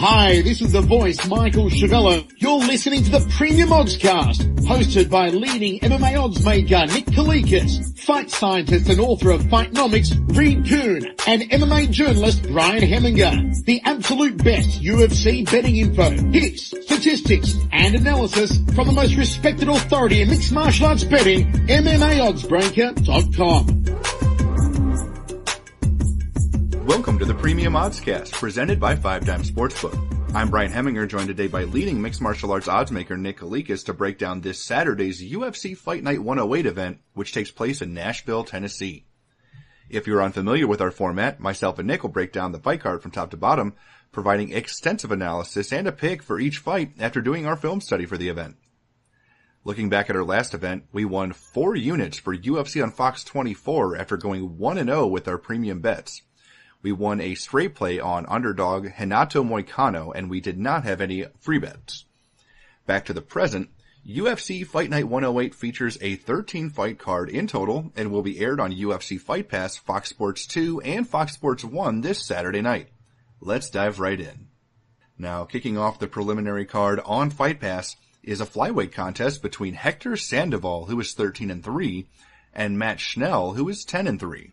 Hi, this is the voice, Michael Chavello. You're listening to the Premium Oddscast, hosted by leading MMA oddsmaker Nick Kalikas, fight scientist and author of Fightnomics Reed Kuhn, and MMA journalist Brian Hemminger. The absolute best UFC betting info, hits, statistics, and analysis from the most respected authority in mixed martial arts betting, MMAOddsBreaker.com. Welcome to the Premium Oddscast, presented by 5 Dimes Sportsbook. I'm Brian Hemminger, joined today by leading mixed martial arts oddsmaker Nick Kalikas to break down this Saturday's UFC Fight Night 108 event, which takes place in Nashville, Tennessee. If you're unfamiliar with our format, myself and Nick will break down the fight card from top to bottom, providing extensive analysis and a pick for each fight after doing our film study for the event. Looking back at our last event, we won 4 units for UFC on Fox 24 after going 1-0 with our premium bets. We won a straight play on underdog Renato Moicano, and we did not have any free bets. Back to the present, UFC Fight Night 108 features a 13-fight card in total and will be aired on UFC Fight Pass, Fox Sports 2, and Fox Sports 1 this Saturday night. Let's dive right in. Now, kicking off the preliminary card on Fight Pass is a flyweight contest between Hector Sandoval, who is 13-3, and Matt Schnell, who is 10-3.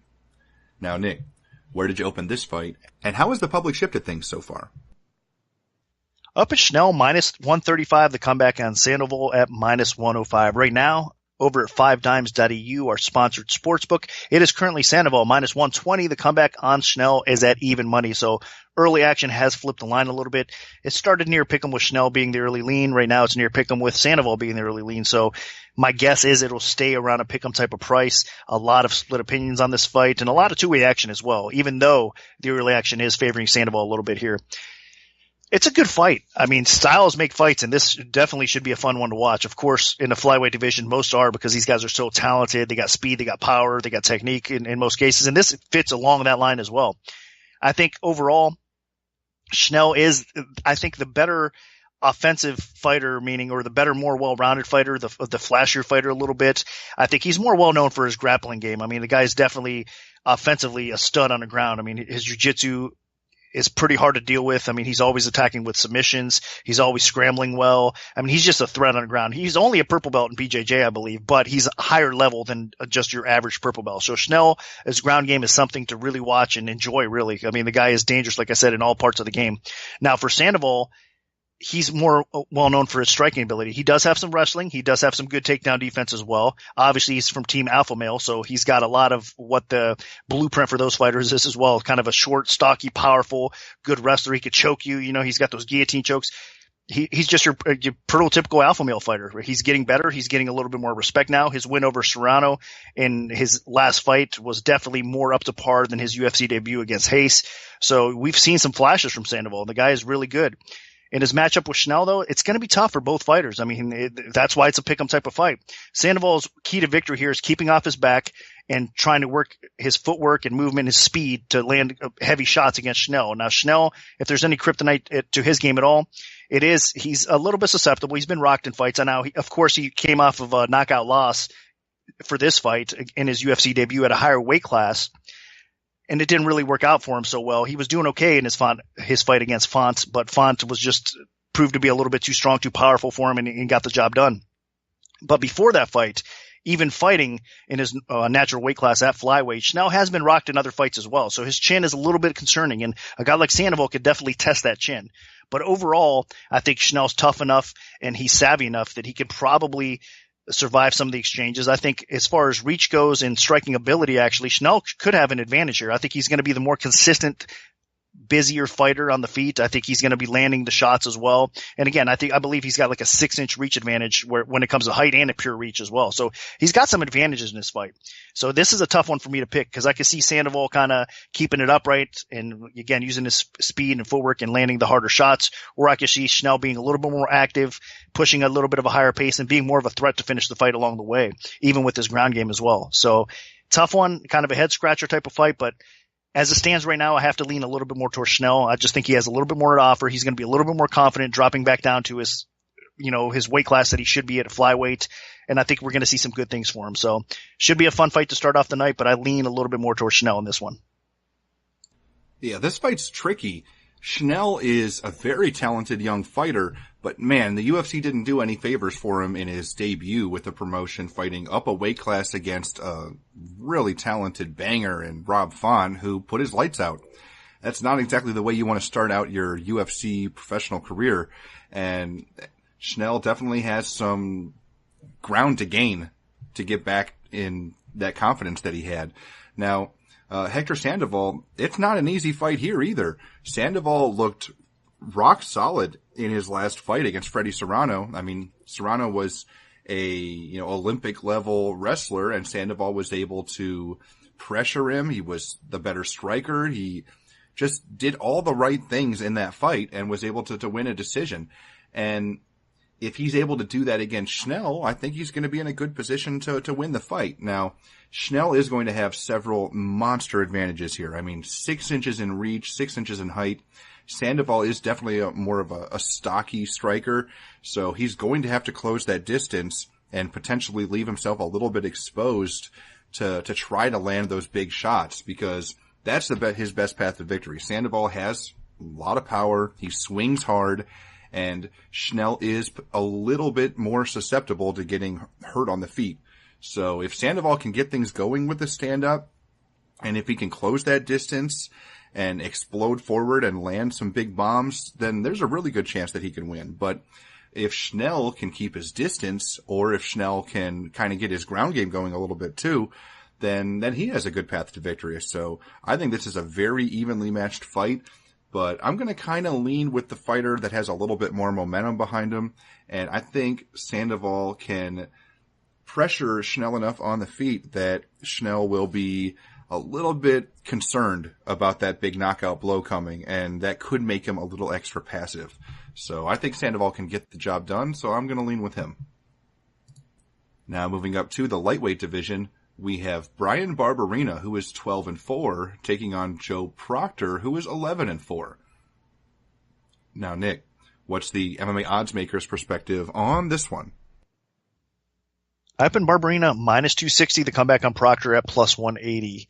Now, Nick, where did you open this fight, and how has the public shifted things so far? Up at Schnell, minus 135, the comeback on Sandoval at minus 105. Right now, over at 5dimes.eu, our sponsored sportsbook, it is currently Sandoval minus 120. The comeback on Schnell is at even money, so early action has flipped the line a little bit. It started near pick'em with Schnell being the early lean. Right now it's near pick'em with Sandoval being the early lean, so my guess is it'll stay around a pick'em type of price. A lot of split opinions on this fight, and a lot of two-way action as well, even though the early action is favoring Sandoval a little bit here. It's a good fight. I mean, styles make fights, and this definitely should be a fun one to watch. Of course, in the flyweight division, most are because these guys are so talented. They got speed, they got power, they got technique in most cases, and this fits along that line as well. I think overall, Schnell is, I think, the better offensive fighter, meaning, or the better, more well-rounded fighter, the flashier fighter a little bit. I think he's more well-known for his grappling game. I mean, the guy's definitely offensively a stud on the ground. I mean, his jiu-jitsu is pretty hard to deal with. I mean, he's always attacking with submissions. He's always scrambling well. I mean, he's just a threat on the ground. He's only a purple belt in BJJ, I believe, but he's a higher level than just your average purple belt. So Schnell, his ground game is something to really watch and enjoy, really. I mean, the guy is dangerous, like I said, in all parts of the game. Now, for Sandoval, he's more well known for his striking ability. He does have some wrestling. He does have some good takedown defense as well. Obviously, he's from Team Alpha Male, so he's got a lot of what the blueprint for those fighters is as well. Kind of a short, stocky, powerful, good wrestler. He could choke you. You know, he's got those guillotine chokes. He's just your prototypical alpha male fighter. He's getting better. He's getting a little bit more respect now. His win over Serrano in his last fight was definitely more up to par than his UFC debut against Hayes. So we've seen some flashes from Sandoval. The guy is really good. In his matchup with Schnell, though, it's going to be tough for both fighters. I mean, that's why it's a pick'em type of fight. Sandoval's key to victory here is keeping off his back and trying to work his footwork and movement, his speed to land heavy shots against Schnell. Now, Schnell, if there's any kryptonite to his game at all, he's a little bit susceptible. He's been rocked in fights. And now, of course, he came off of a knockout loss for this fight in his UFC debut at a higher weight class. And it didn't really work out for him so well. He was doing okay in his fight against Font, but Font was just proved to be a little bit too strong, too powerful for him, and he got the job done. But before that fight, even fighting in his natural weight class at flyweight, Schnell has been rocked in other fights as well. So his chin is a little bit concerning, and a guy like Sandoval could definitely test that chin. But overall, I think Schnell's tough enough and he's savvy enough that he could probably survive some of the exchanges. I think as far as reach goes and striking ability, actually, Schnell could have an advantage here. I think he's going to be the more consistent, busier fighter on the feet. I think he's going to be landing the shots as well. And again, I believe he's got like a 6-inch reach advantage when it comes to height and a pure reach as well. So he's got some advantages in this fight. So this is a tough one for me to pick because I can see Sandoval kind of keeping it upright and again, using his speed and footwork and landing the harder shots, or I can see Schnell being a little bit more active, pushing a little bit of a higher pace and being more of a threat to finish the fight along the way, even with his ground game as well. So tough one, kind of a head scratcher type of fight, but as it stands right now, I have to lean a little bit more towards Schnell. I just think he has a little bit more to offer. He's going to be a little bit more confident dropping back down to his weight class that he should be at flyweight. And I think we're going to see some good things for him. So should be a fun fight to start off the night, but I lean a little bit more towards Schnell in this one. Yeah, this fight's tricky. Schnell is a very talented young fighter, but man, the UFC didn't do any favors for him in his debut with the promotion, fighting up a weight class against a really talented banger in Rob Font, who put his lights out. That's not exactly the way you want to start out your UFC professional career, and Schnell definitely has some ground to gain to get back in that confidence that he had. Now, Hector Sandoval, it's not an easy fight here either. Sandoval looked rock solid in his last fight against Freddie Serrano. I mean, Serrano was a, Olympic level wrestler, and Sandoval was able to pressure him. He was the better striker. He just did all the right things in that fight and was able to win a decision. And if he's able to do that against Schnell, I think he's going to be in a good position to win the fight. Now, Schnell is going to have several monster advantages here. I mean, 6 inches in reach, 6 inches in height. Sandoval is definitely more of a stocky striker, so he's going to have to close that distance and potentially leave himself a little bit exposed to try to land those big shots, because that's his best path to victory. Sandoval has a lot of power. He swings hard. And Schnell is a little bit more susceptible to getting hurt on the feet. So if Sandoval can get things going with the stand-up, and if he can close that distance and explode forward and land some big bombs, then there's a really good chance that he can win. But if Schnell can keep his distance, or if Schnell can kind of get his ground game going a little bit too, then he has a good path to victory. So I think this is a very evenly matched fight. But I'm going to kind of lean with the fighter that has a little bit more momentum behind him. And I think Sandoval can pressure Schnell enough on the feet that Schnell will be a little bit concerned about that big knockout blow coming. And that could make him a little extra passive. So I think Sandoval can get the job done. So I'm going to lean with him. Now moving up to the lightweight division, we have Brian Barberina, who is 12-4, taking on Joe Proctor, who is 11-4. Now, Nick, what's the MMA odds maker's perspective on this one? I've been Barberina minus 260, the comeback on Proctor at plus 180.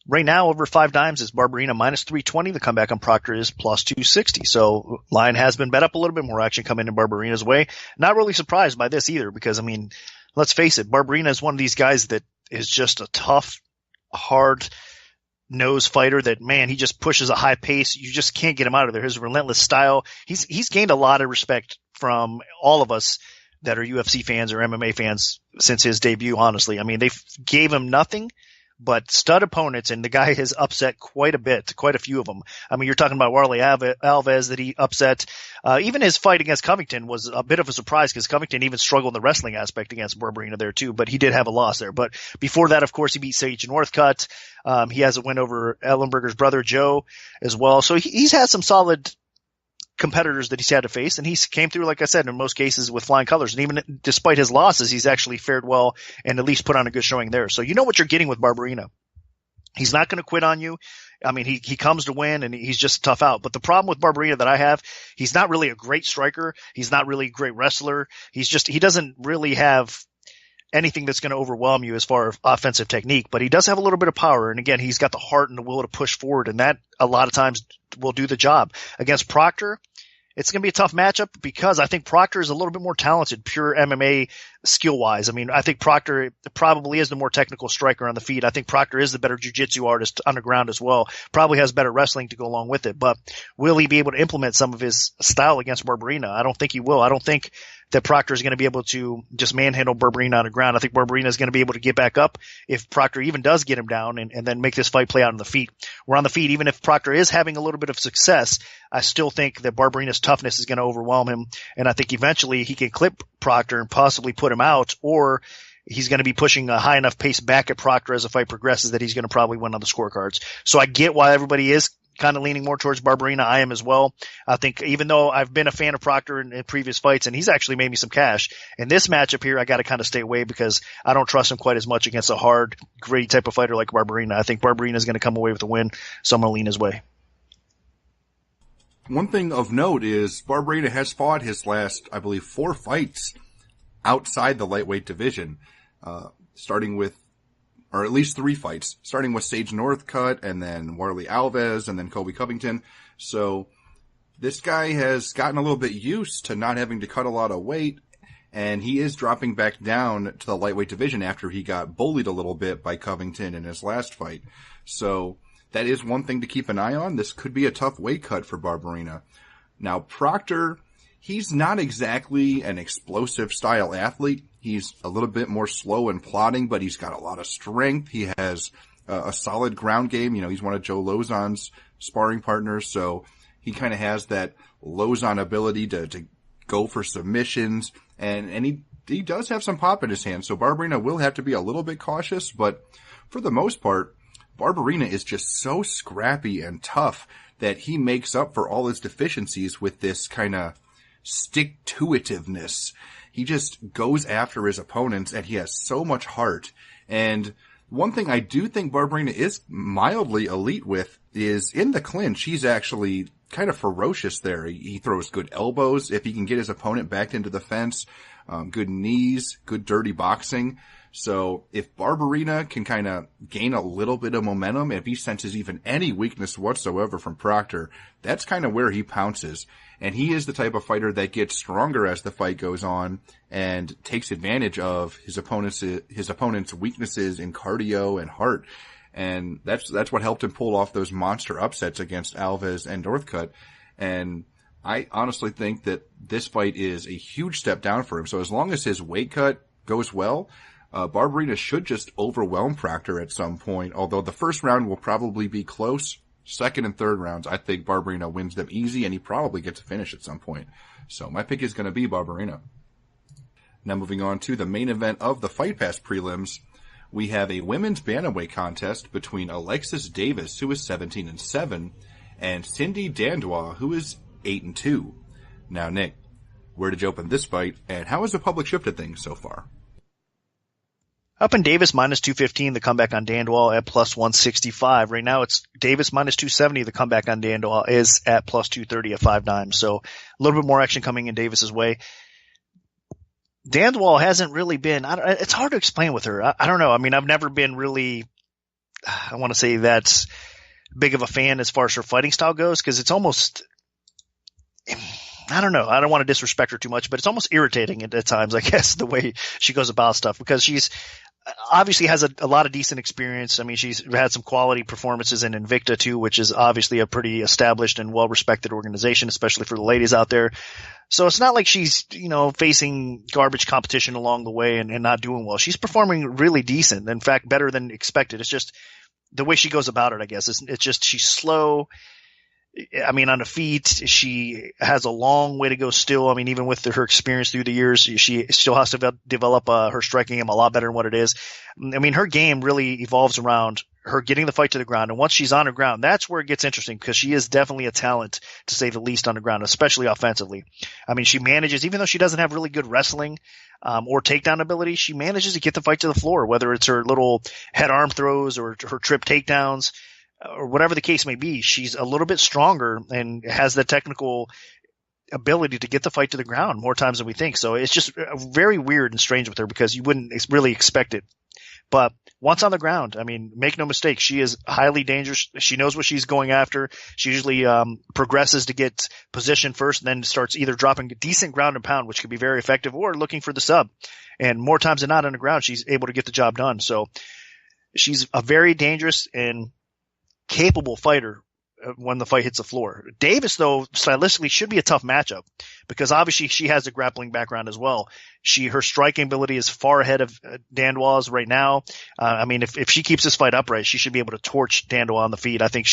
Right now, over 5 dimes is Barberina minus 320, the comeback on Proctor is plus 260. So line has been bet up a little bit, more action coming in Barberina's way. Not really surprised by this either, because, I mean, let's face it, Barberina is one of these guys that is just a tough, hard nose fighter that, man, he just pushes a high pace. You just can't get him out of there. His relentless style. He's gained a lot of respect from all of us that are UFC fans or MMA fans since his debut, honestly. I mean, they gave him nothing but stud opponents, and the guy has upset quite a bit, quite a few of them. I mean, you're talking about Warley Alves that he upset. Even his fight against Covington was a bit of a surprise, because Covington even struggled in the wrestling aspect against Barberina there too, but he did have a loss there. But before that, of course, he beat Sage Northcutt. He has a win over Ellenberger's brother, Joe, as well. So he's had some solid competitors that he's had to face, and he came through, like I said, in most cases with flying colors. And even despite his losses, he's actually fared well and at least put on a good showing there. So you know what you're getting with Barberina. He's not going to quit on you. I mean, he comes to win, and he's just tough out. But the problem with Barberina that I have, he's not really a great striker. He's not really a great wrestler. He doesn't really have anything that's going to overwhelm you as far as offensive technique, but he does have a little bit of power. And again, he's got the heart and the will to push forward, and that a lot of times will do the job. Against Proctor, it's going to be a tough matchup, because I think Proctor is a little bit more talented, pure MMA skill-wise. I mean, I think Proctor probably is the more technical striker on the feet. I think Proctor is the better jiu-jitsu artist on the ground as well. Probably has better wrestling to go along with it. But will he be able to implement some of his style against Barberina? I don't think he will. I don't think that Proctor is going to be able to just manhandle Barberina on the ground. I think Barberina is going to be able to get back up if Proctor even does get him down, and then make this fight play out on the feet. We're on the feet, even if Proctor is having a little bit of success, I still think that Barberina's toughness is going to overwhelm him, and I think eventually he can clip Proctor and possibly put him out, or he's going to be pushing a high enough pace back at Proctor as the fight progresses that he's going to probably win on the scorecards. So I get why everybody is kind of leaning more towards Barberina. I am as well. I think even though I've been a fan of Proctor in previous fights, and he's actually made me some cash, in this matchup here, I got to kind of stay away, because I don't trust him quite as much against a hard, gritty type of fighter like Barberina. I think Barberina is going to come away with a win, so I'm going to lean his way. One thing of note is Barberina has fought his last, I believe, 4 fights outside the lightweight division, starting with, or at least 3 fights, starting with Sage Northcutt, and then Warley Alves, and then Colby Covington. So this guy has gotten a little bit used to not having to cut a lot of weight, and he is dropping back down to the lightweight division after he got bullied a little bit by Covington in his last fight. So that is one thing to keep an eye on. This could be a tough weight cut for Barberena. Now, Proctor, he's not exactly an explosive style athlete. He's a little bit more slow and plodding, but he's got a lot of strength. He has a solid ground game. You know, he's one of Joe Lozon's sparring partners, so he kind of has that Lozon ability to go for submissions, and he does have some pop in his hand, so Barberena will have to be a little bit cautious, but for the most part, Barberena is just so scrappy and tough that he makes up for all his deficiencies with this kind of stick-to-itiveness. He just goes after his opponents, and he has so much heart. And one thing I do think Barberena is mildly elite with is in the clinch, he's actually kind of ferocious there. He throws good elbows if he can get his opponent backed into the fence, good knees, good dirty boxing. So if Barberena can kind of gain a little bit of momentum, if he senses even any weakness whatsoever from Proctor, that's kind of where he pounces. And he is the type of fighter that gets stronger as the fight goes on and takes advantage of his opponent's weaknesses in cardio and heart. And that's what helped him pull off those monster upsets against Alves and Northcutt. And I honestly think that this fight is a huge step down for him. So as long as his weight cut goes well, Barberena should just overwhelm Proctor at some point, although the first round will probably be close. Second and third rounds, I think Barberena wins them easy, and he probably gets a finish at some point. So my pick is going to be Barberena. Now moving on to the main event of the Fight Pass prelims, we have a women's bantamweight contest between Alexis Davis, who is 17-7, and Cindy Dandois, who is 8-2. Now, Nick, where did you open this fight, and how has the public shifted things so far? Up in Davis minus 215, the comeback on Dandois at plus 165. Right now it's Davis minus 270, the comeback on Dandois is at plus 230 at 5 dimes. So a little bit more action coming in Davis's way. Dandois hasn't really been, it's hard to explain with her. I don't know. I mean, I've never been really, I want to say that's big of a fan as far as her fighting style goes, because it's almost, I don't know. I don't want to disrespect her too much, but it's almost irritating at times, I guess, the way she goes about stuff, because she's obviously has a lot of decent experience. I mean, she's had some quality performances in Invicta too, which is obviously a pretty established and well-respected organization, especially for the ladies out there. So it's not like she's, facing garbage competition along the way and not doing well. She's performing really decent. In fact, better than expected. It's just the way she goes about it, I guess. It's just she's slow. I mean, on the feet, she has a long way to go still. I mean, even with her experience through the years, she still has to develop her striking game a lot better than what it is. I mean, her game really evolves around her getting the fight to the ground. And once she's on the ground, that's where it gets interesting, because she is definitely a talent, to say the least, on the ground, especially offensively. I mean, she manages, even though she doesn't have really good wrestling or takedown ability, she manages to get the fight to the floor, whether it's her little head arm throws or her trip takedowns, or whatever the case may be. She's a little bit stronger and has the technical ability to get the fight to the ground more times than we think. So it's just very weird and strange with her, because you wouldn't really expect it. But once on the ground, I mean, make no mistake, she is highly dangerous. She knows what she's going after. She usually progresses to get position first, and then starts either dropping decent ground and pound, which could be very effective, or looking for the sub. And more times than not on the ground, she's able to get the job done. So she's a very dangerous and capable fighter when the fight hits the floor. Davis, though, stylistically should be a tough matchup, because obviously she has a grappling background as well. Her striking ability is far ahead of Dandois right now. I mean, if she keeps this fight upright, she should be able to torch Dandois on the feet. I think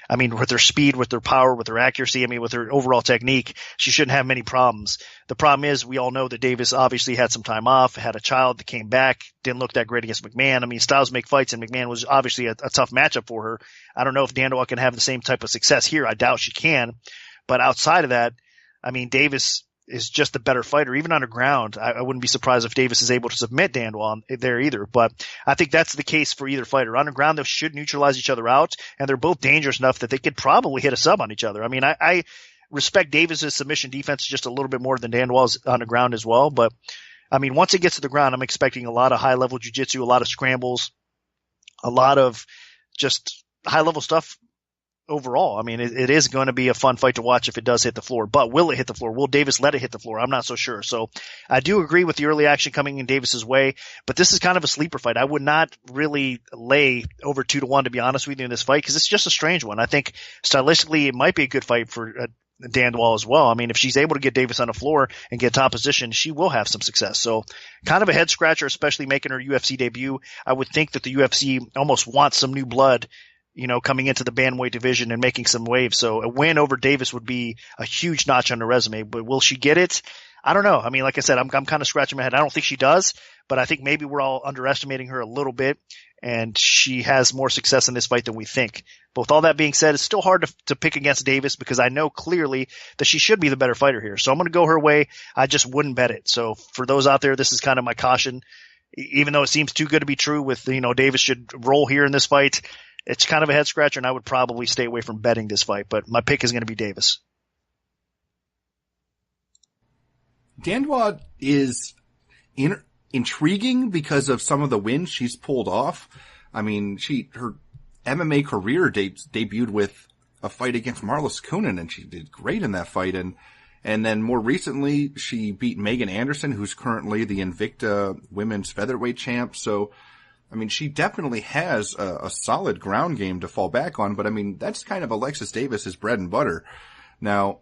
with her speed, with her power, with her accuracy, with her overall technique, she shouldn't have many problems. The problem is, we all know that Davis obviously had some time off, had a child that came back, didn't look that great against McMahon. I mean, styles make fights, and McMahon was obviously a tough matchup for her. I don't know if Dandois can have the same type of success here. I doubt she can. But outside of that, I mean, Davis is just a better fighter. Even on the ground, I wouldn't be surprised if Davis is able to submit Dandois there either. But I think that's the case for either fighter. On the ground, they should neutralize each other out, and they're both dangerous enough that they could probably hit a sub on each other. I mean, I respect Davis's submission defense just a little bit more than Dandois on the ground as well. But, I mean, once it gets to the ground, I'm expecting a lot of high-level jiu-jitsu, a lot of scrambles, a lot of just high-level stuff overall. I mean, it is going to be a fun fight to watch if it does hit the floor, but will it hit the floor? Will Davis let it hit the floor? I'm not so sure. So I do agree with the early action coming in Davis's way, but this is kind of a sleeper fight. I would not really lay over 2-1, to be honest with you, in this fight, because it's just a strange one. I think stylistically it might be a good fight for Dandwall as well. I mean, if she's able to get Davis on the floor and get top position, she will have some success. So kind of a head scratcher, especially making her UFC debut. I would think that the UFC almost wants some new blood, coming into the bantamweight division and making some waves. So a win over Davis would be a huge notch on the resume, but will she get it? I don't know. I mean, like I said, I'm kind of scratching my head. I don't think she does, but I think maybe we're all underestimating her a little bit, and she has more success in this fight than we think. But with all that being said, it's still hard to pick against Davis because I know clearly that she should be the better fighter here. So I'm going to go her way. I just wouldn't bet it. So for those out there, this is kind of my caution. Even though it seems too good to be true with, Davis should roll here in this fight, it's kind of a head scratcher, and I would probably stay away from betting this fight. But my pick is going to be Davis. Dandwa is intriguing because of some of the wins she's pulled off. I mean, her MMA career debuted with a fight against Marlis Kunin, and she did great in that fight. And then more recently, she beat Megan Anderson, who's currently the Invicta Women's Featherweight champ. So, I mean, she definitely has a solid ground game to fall back on, but I mean, that's kind of Alexis Davis's bread and butter. Now,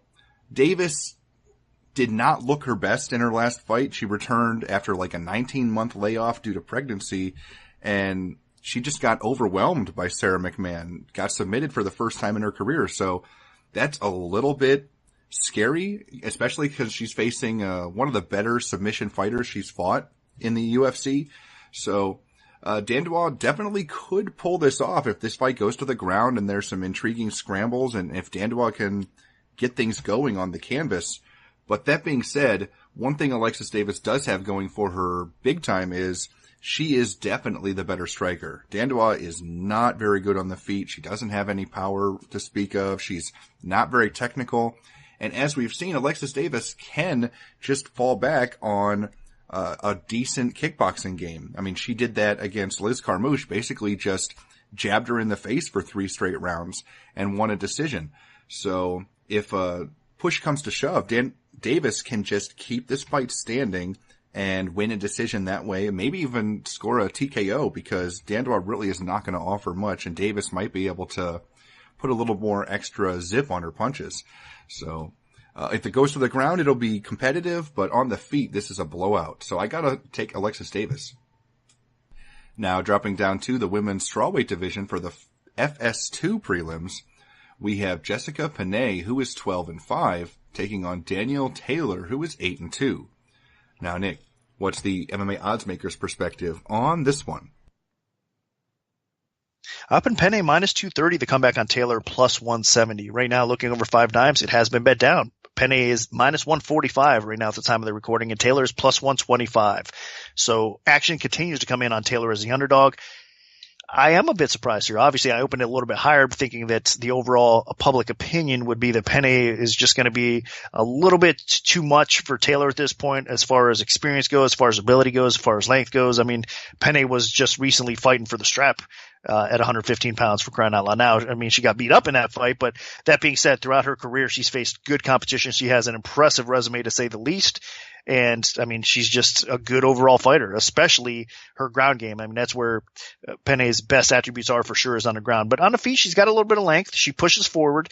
Davis did not look her best in her last fight. She returned after like a 19-month layoff due to pregnancy, and she just got overwhelmed by Sarah McMahon, got submitted for the first time in her career. So that's a little bit scary, especially because she's facing one of the better submission fighters she's fought in the UFC. So Dandwa definitely could pull this off if this fight goes to the ground and there's some intriguing scrambles, and if Dandwa can get things going on the canvas. But that being said, one thing Alexis Davis does have going for her big time is she is definitely the better striker. Dandwa is not very good on the feet. She doesn't have any power to speak of. She's not very technical. And as we've seen, Alexis Davis can just fall back on a decent kickboxing game. I mean, she did that against Liz Carmouche, basically just jabbed her in the face for 3 straight rounds and won a decision. So if push comes to shove, Davis can just keep this fight standing and win a decision that way, and maybe even score a TKO, because Dandwa really is not going to offer much, and Davis might be able to put a little more extra zip on her punches. So if it goes to the ground, it'll be competitive, but on the feet, this is a blowout. So I got to take Alexis Davis. Now, dropping down to the women's strawweight division for the FS2 prelims, we have Jessica Panay, who is 12-5, taking on Danielle Taylor, who is 8-2. Now, Nick, what's the MMA oddsmaker's perspective on this one? Up in Panay, minus 230, the comeback on Taylor, plus 170. Right now, looking over 5 dimes, it has been bet down. Panay is minus 145 right now at the time of the recording, and Taylor is plus 125. So action continues to come in on Taylor as the underdog. I am a bit surprised here. Obviously, I opened it a little bit higher, thinking that the overall public opinion would be that Panay is just going to be a little bit too much for Taylor at this point, as far as experience goes, as far as ability goes, as far as length goes. I mean, Panay was just recently fighting for the strap at 115 pounds, for crying out loud. Now, I mean, she got beat up in that fight, but that being said, throughout her career, she's faced good competition. She has an impressive resume, to say the least. And I mean, she's just a good overall fighter, especially her ground game. I mean, that's where Panay's best attributes are for sure, is on the ground. But on the feet, she's got a little bit of length. She pushes forward.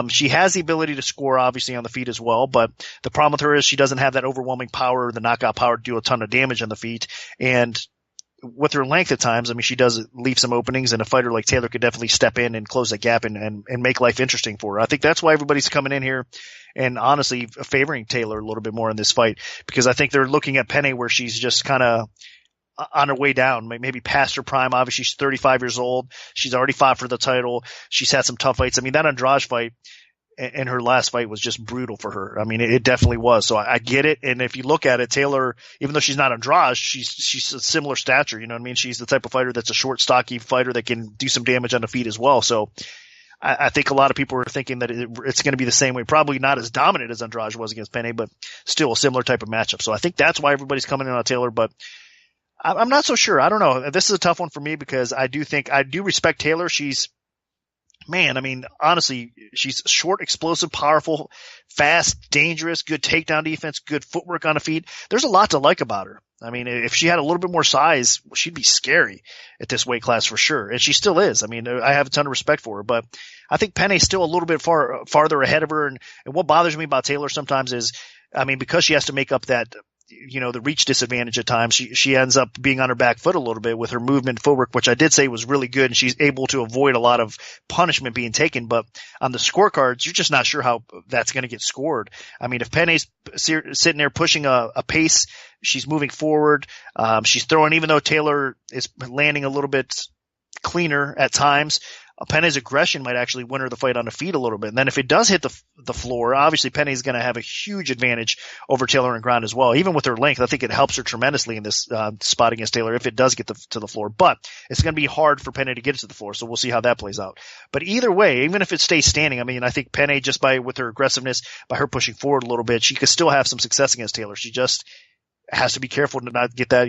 She has the ability to score, obviously, on the feet as well. But the problem with her is she doesn't have that overwhelming power, the knockout power to do a ton of damage on the feet. And with her length at times, I mean, she does leave some openings, and a fighter like Taylor could definitely step in and close that gap and make life interesting for her. I think that's why everybody's coming in here and honestly favoring Taylor a little bit more in this fight, because I think they're looking at Panay where she's just kind of on her way down, maybe past her prime. Obviously, she's 35 years old. She's already fought for the title. She's had some tough fights. I mean, that Andrade fight and her last fight was just brutal for her. I mean, it definitely was. So I get it. And if you look at it, Taylor, even though she's not Andrade, she's a similar stature. You know what I mean? She's the type of fighter that's a short, stocky fighter that can do some damage on the feet as well. So I think a lot of people are thinking that it's going to be the same way. Probably not as dominant as Andrade was against Panay, but still a similar type of matchup. So I think that's why everybody's coming in on Taylor, but I'm not so sure. I don't know. This is a tough one for me because I do respect Taylor. She's man, I mean, honestly, she's short, explosive, powerful, fast, dangerous, good takedown defense, good footwork on the feet. There's a lot to like about her. I mean, if she had a little bit more size, she'd be scary at this weight class for sure. And she still is. I mean, I have a ton of respect for her, but I think Penne's still a little bit farther ahead of her. And what bothers me about Taylor sometimes is, I mean, because she has to make up that, the reach disadvantage at times, she ends up being on her back foot a little bit with her movement footwork, which I did say was really good. And she's able to avoid a lot of punishment being taken. But on the scorecards, you're just not sure how that's going to get scored. I mean, if Penne's sitting there pushing a pace, she's moving forward. She's throwing, even though Taylor is landing a little bit cleaner at times, Penne's aggression might actually win her the fight on the feet a little bit. And then if it does hit the floor, obviously Penne's going to have a huge advantage over Taylor on ground as well. Even with her length, I think it helps her tremendously in this spot against Taylor if it does get to the floor. But it's going to be hard for Penne to get it to the floor, so we'll see how that plays out. But either way, even if it stays standing, I mean, I think Penne, just with her aggressiveness, by her pushing forward a little bit, she could still have some success against Taylor. She just has to be careful to not get that,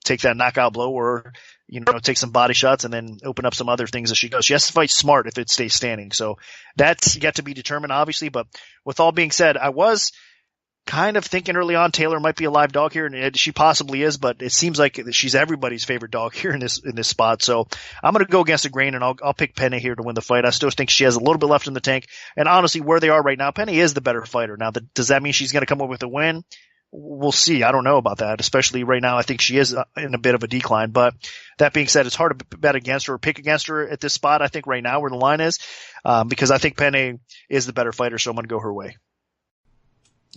take that knockout blow or, take some body shots and then open up some other things as she goes. She has to fight smart if it stays standing. So that's yet to be determined, obviously. But with all being said, I was kind of thinking early on Taylor might be a live dog here, and she possibly is, but it seems like she's everybody's favorite dog here in this spot. So I'm going to go against the grain, and I'll pick Penne here to win the fight. I still think she has a little bit left in the tank. And honestly, where they are right now, Penne is the better fighter. Now, does that mean she's going to come up with a win? We'll see. I don't know about that, especially right now. I think she is in a bit of a decline. But that being said, it's hard to bet against her or pick against her at this spot, I think, right now where the line is, because I think Penne is the better fighter, so I'm going to go her way.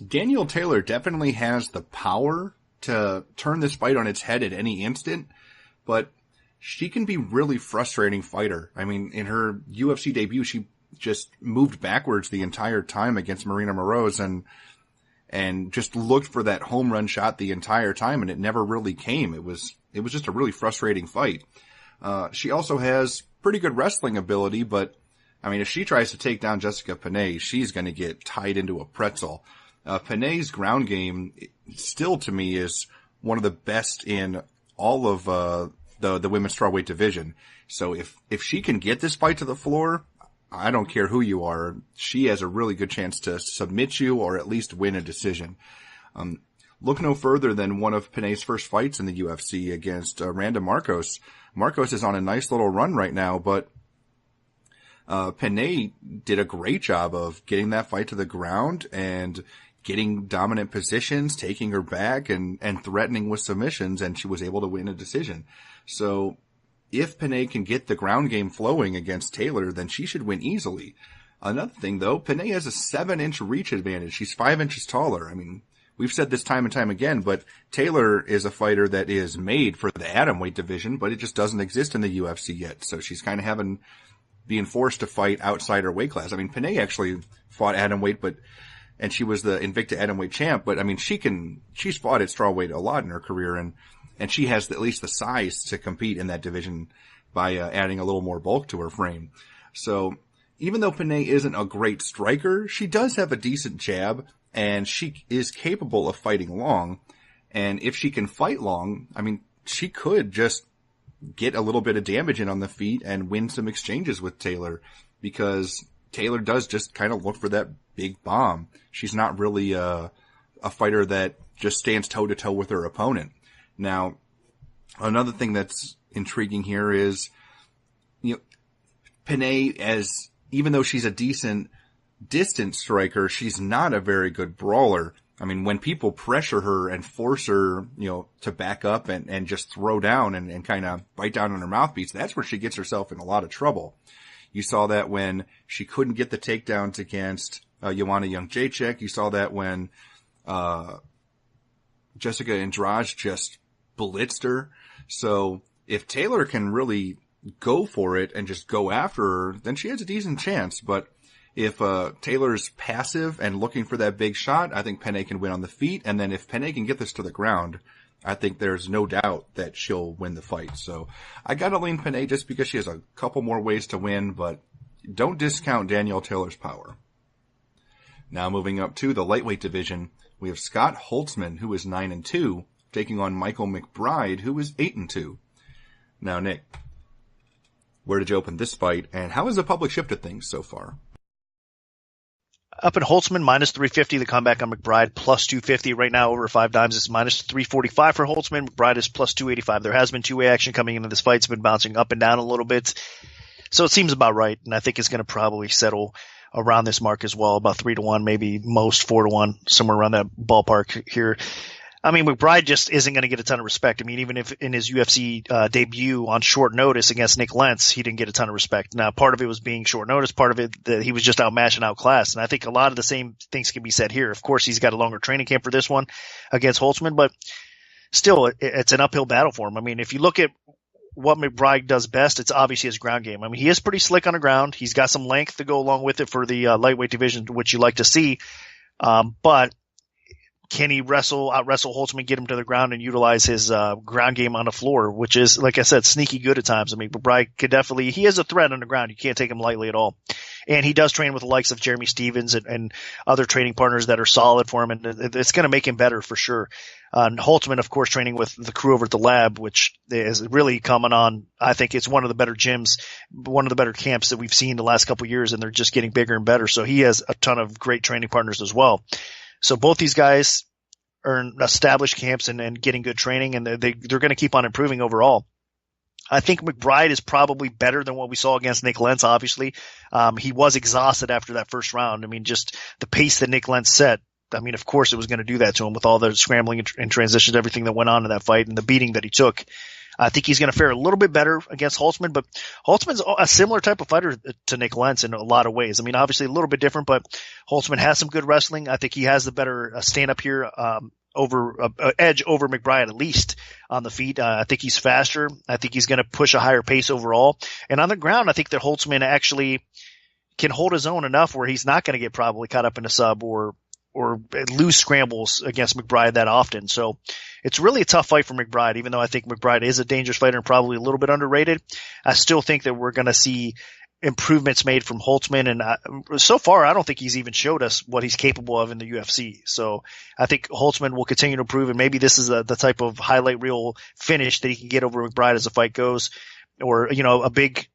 Danielle Taylor definitely has the power to turn this fight on its head at any instant, but she can be really frustrating fighter. I mean, in her UFC debut, she just moved backwards the entire time against Marina Moroz and just looked for that home run shot the entire time, and it never really came. It was just a really frustrating fight. She also has pretty good wrestling ability, but I mean, if she tries to take down Jessica Penne, she's going to get tied into a pretzel. Penne's ground game still, to me, is one of the best in all of the women's strawweight division. So if she can get this fight to the floor, I don't care who you are, she has a really good chance to submit you or at least win a decision. Look no further than one of Penne's first fights in the UFC against Randa Marcos. Marcos is on a nice little run right now, but Penne did a great job of getting that fight to the ground and getting dominant positions, taking her back and threatening with submissions, and she was able to win a decision. So if Penne can get the ground game flowing against Taylor, then she should win easily. Another thing, though, Penne has a 7-inch reach advantage. She's 5 inches taller. I mean, we've said this time and time again, but Taylor is a fighter that is made for the atomweight division, but it just doesn't exist in the UFC yet. So she's kind of being forced to fight outside her weight class. I mean, Penne actually fought atomweight, and she was the Invicta atomweight champ, but I mean, she's fought at strawweight a lot in her career, and she has at least the size to compete in that division by adding a little more bulk to her frame. So even though Penne isn't a great striker, she does have a decent jab, and she is capable of fighting long. And if she can fight long, I mean, she could just get a little bit of damage in on the feet and win some exchanges with Taylor, because Taylor does just kind of look for that big bomb. She's not really a fighter that just stands toe-to-toe with her opponent. Now, another thing that's intriguing here is, Penne, even though she's a decent distance striker, she's not a very good brawler. I mean, when people pressure her and force her, to back up and just throw down and kind of bite down on her mouthpiece, that's where she gets herself in a lot of trouble. You saw that when she couldn't get the takedowns against Joanna Jędrzejczyk. You saw that when Jessica Andrade just blitzed her. So if Taylor can really go for it and just go after her, then she has a decent chance. But if Taylor's passive and looking for that big shot, I think Penne can win on the feet. And then if Penne can get this to the ground, I think there's no doubt that she'll win the fight. So I gotta lean Penne just because she has a couple more ways to win, but don't discount Danielle Taylor's power. Now moving up to the lightweight division, we have Scott Holtzman, who is 9-2, taking on Michael McBride, who is 8-2. Now, Nick, Where did you open this fight, and how has the public shifted things so far? Up in Holtzman, minus 350, the comeback on McBride, plus 250. Right now, over 5 dimes, it's minus 345 for Holtzman. McBride is plus 285. There has been two-way action coming into this fight. It's been bouncing up and down a little bit. So it seems about right, and I think it's going to probably settle around this mark as well, about 3-1, maybe most 4-1, somewhere around that ballpark here. I mean, McBride just isn't going to get a ton of respect. I mean, even if in his UFC debut on short notice against Nick Lentz, he didn't get a ton of respect. Now, part of it was being short notice, part of it that he was just outmatched and outclassed. And I think a lot of the same things can be said here. Of course, he's got a longer training camp for this one against Holtzman, but still, it's an uphill battle for him. I mean, if you look at what McBride does best, it's obviously his ground game. I mean, he is pretty slick on the ground. He's got some length to go along with it for the lightweight division, which you like to see. But can he out-wrestle Holtzman, get him to the ground, and utilize his ground game on the floor, which is, like I said, sneaky good at times. I mean, McBride could definitely – he is a threat on the ground. You can't take him lightly at all. And he does train with the likes of Jeremy Stevens and other training partners that are solid for him, and it's going to make him better for sure. Holtzman, of course, training with the crew over at the lab, which is really coming on. I think it's one of the better gyms, one of the better camps that we've seen the last couple of years, and they're just getting bigger and better. So he has a ton of great training partners as well. So both these guys are in established camps and getting good training, and they're going to keep on improving overall. I think McBride is probably better than what we saw against Nick Lentz, obviously. He was exhausted after that first round. I mean, just the pace that Nick Lentz set, I mean, of course it was going to do that to him with all the scrambling and transitions, everything that went on in that fight and the beating that he took. I think he's going to fare a little bit better against Holtzman, but Holtzman's a similar type of fighter to Nick Lentz in a lot of ways. I mean, obviously a little bit different, but Holtzman has some good wrestling. I think he has the better stand-up here, edge over McBride, at least on the feet. I think he's faster. I think he's going to push a higher pace overall. And on the ground, I think that Holtzman actually can hold his own enough where he's not going to get probably caught up in a sub or lose scrambles against McBride that often. So it's really a tough fight for McBride, even though I think McBride is a dangerous fighter and probably a little bit underrated. I still think that we're going to see improvements made from Holtzman, and so far I don't think he's even showed us what he's capable of in the UFC. So I think Holtzman will continue to improve, and maybe this is the type of highlight reel finish that he can get over McBride as the fight goes, or a big,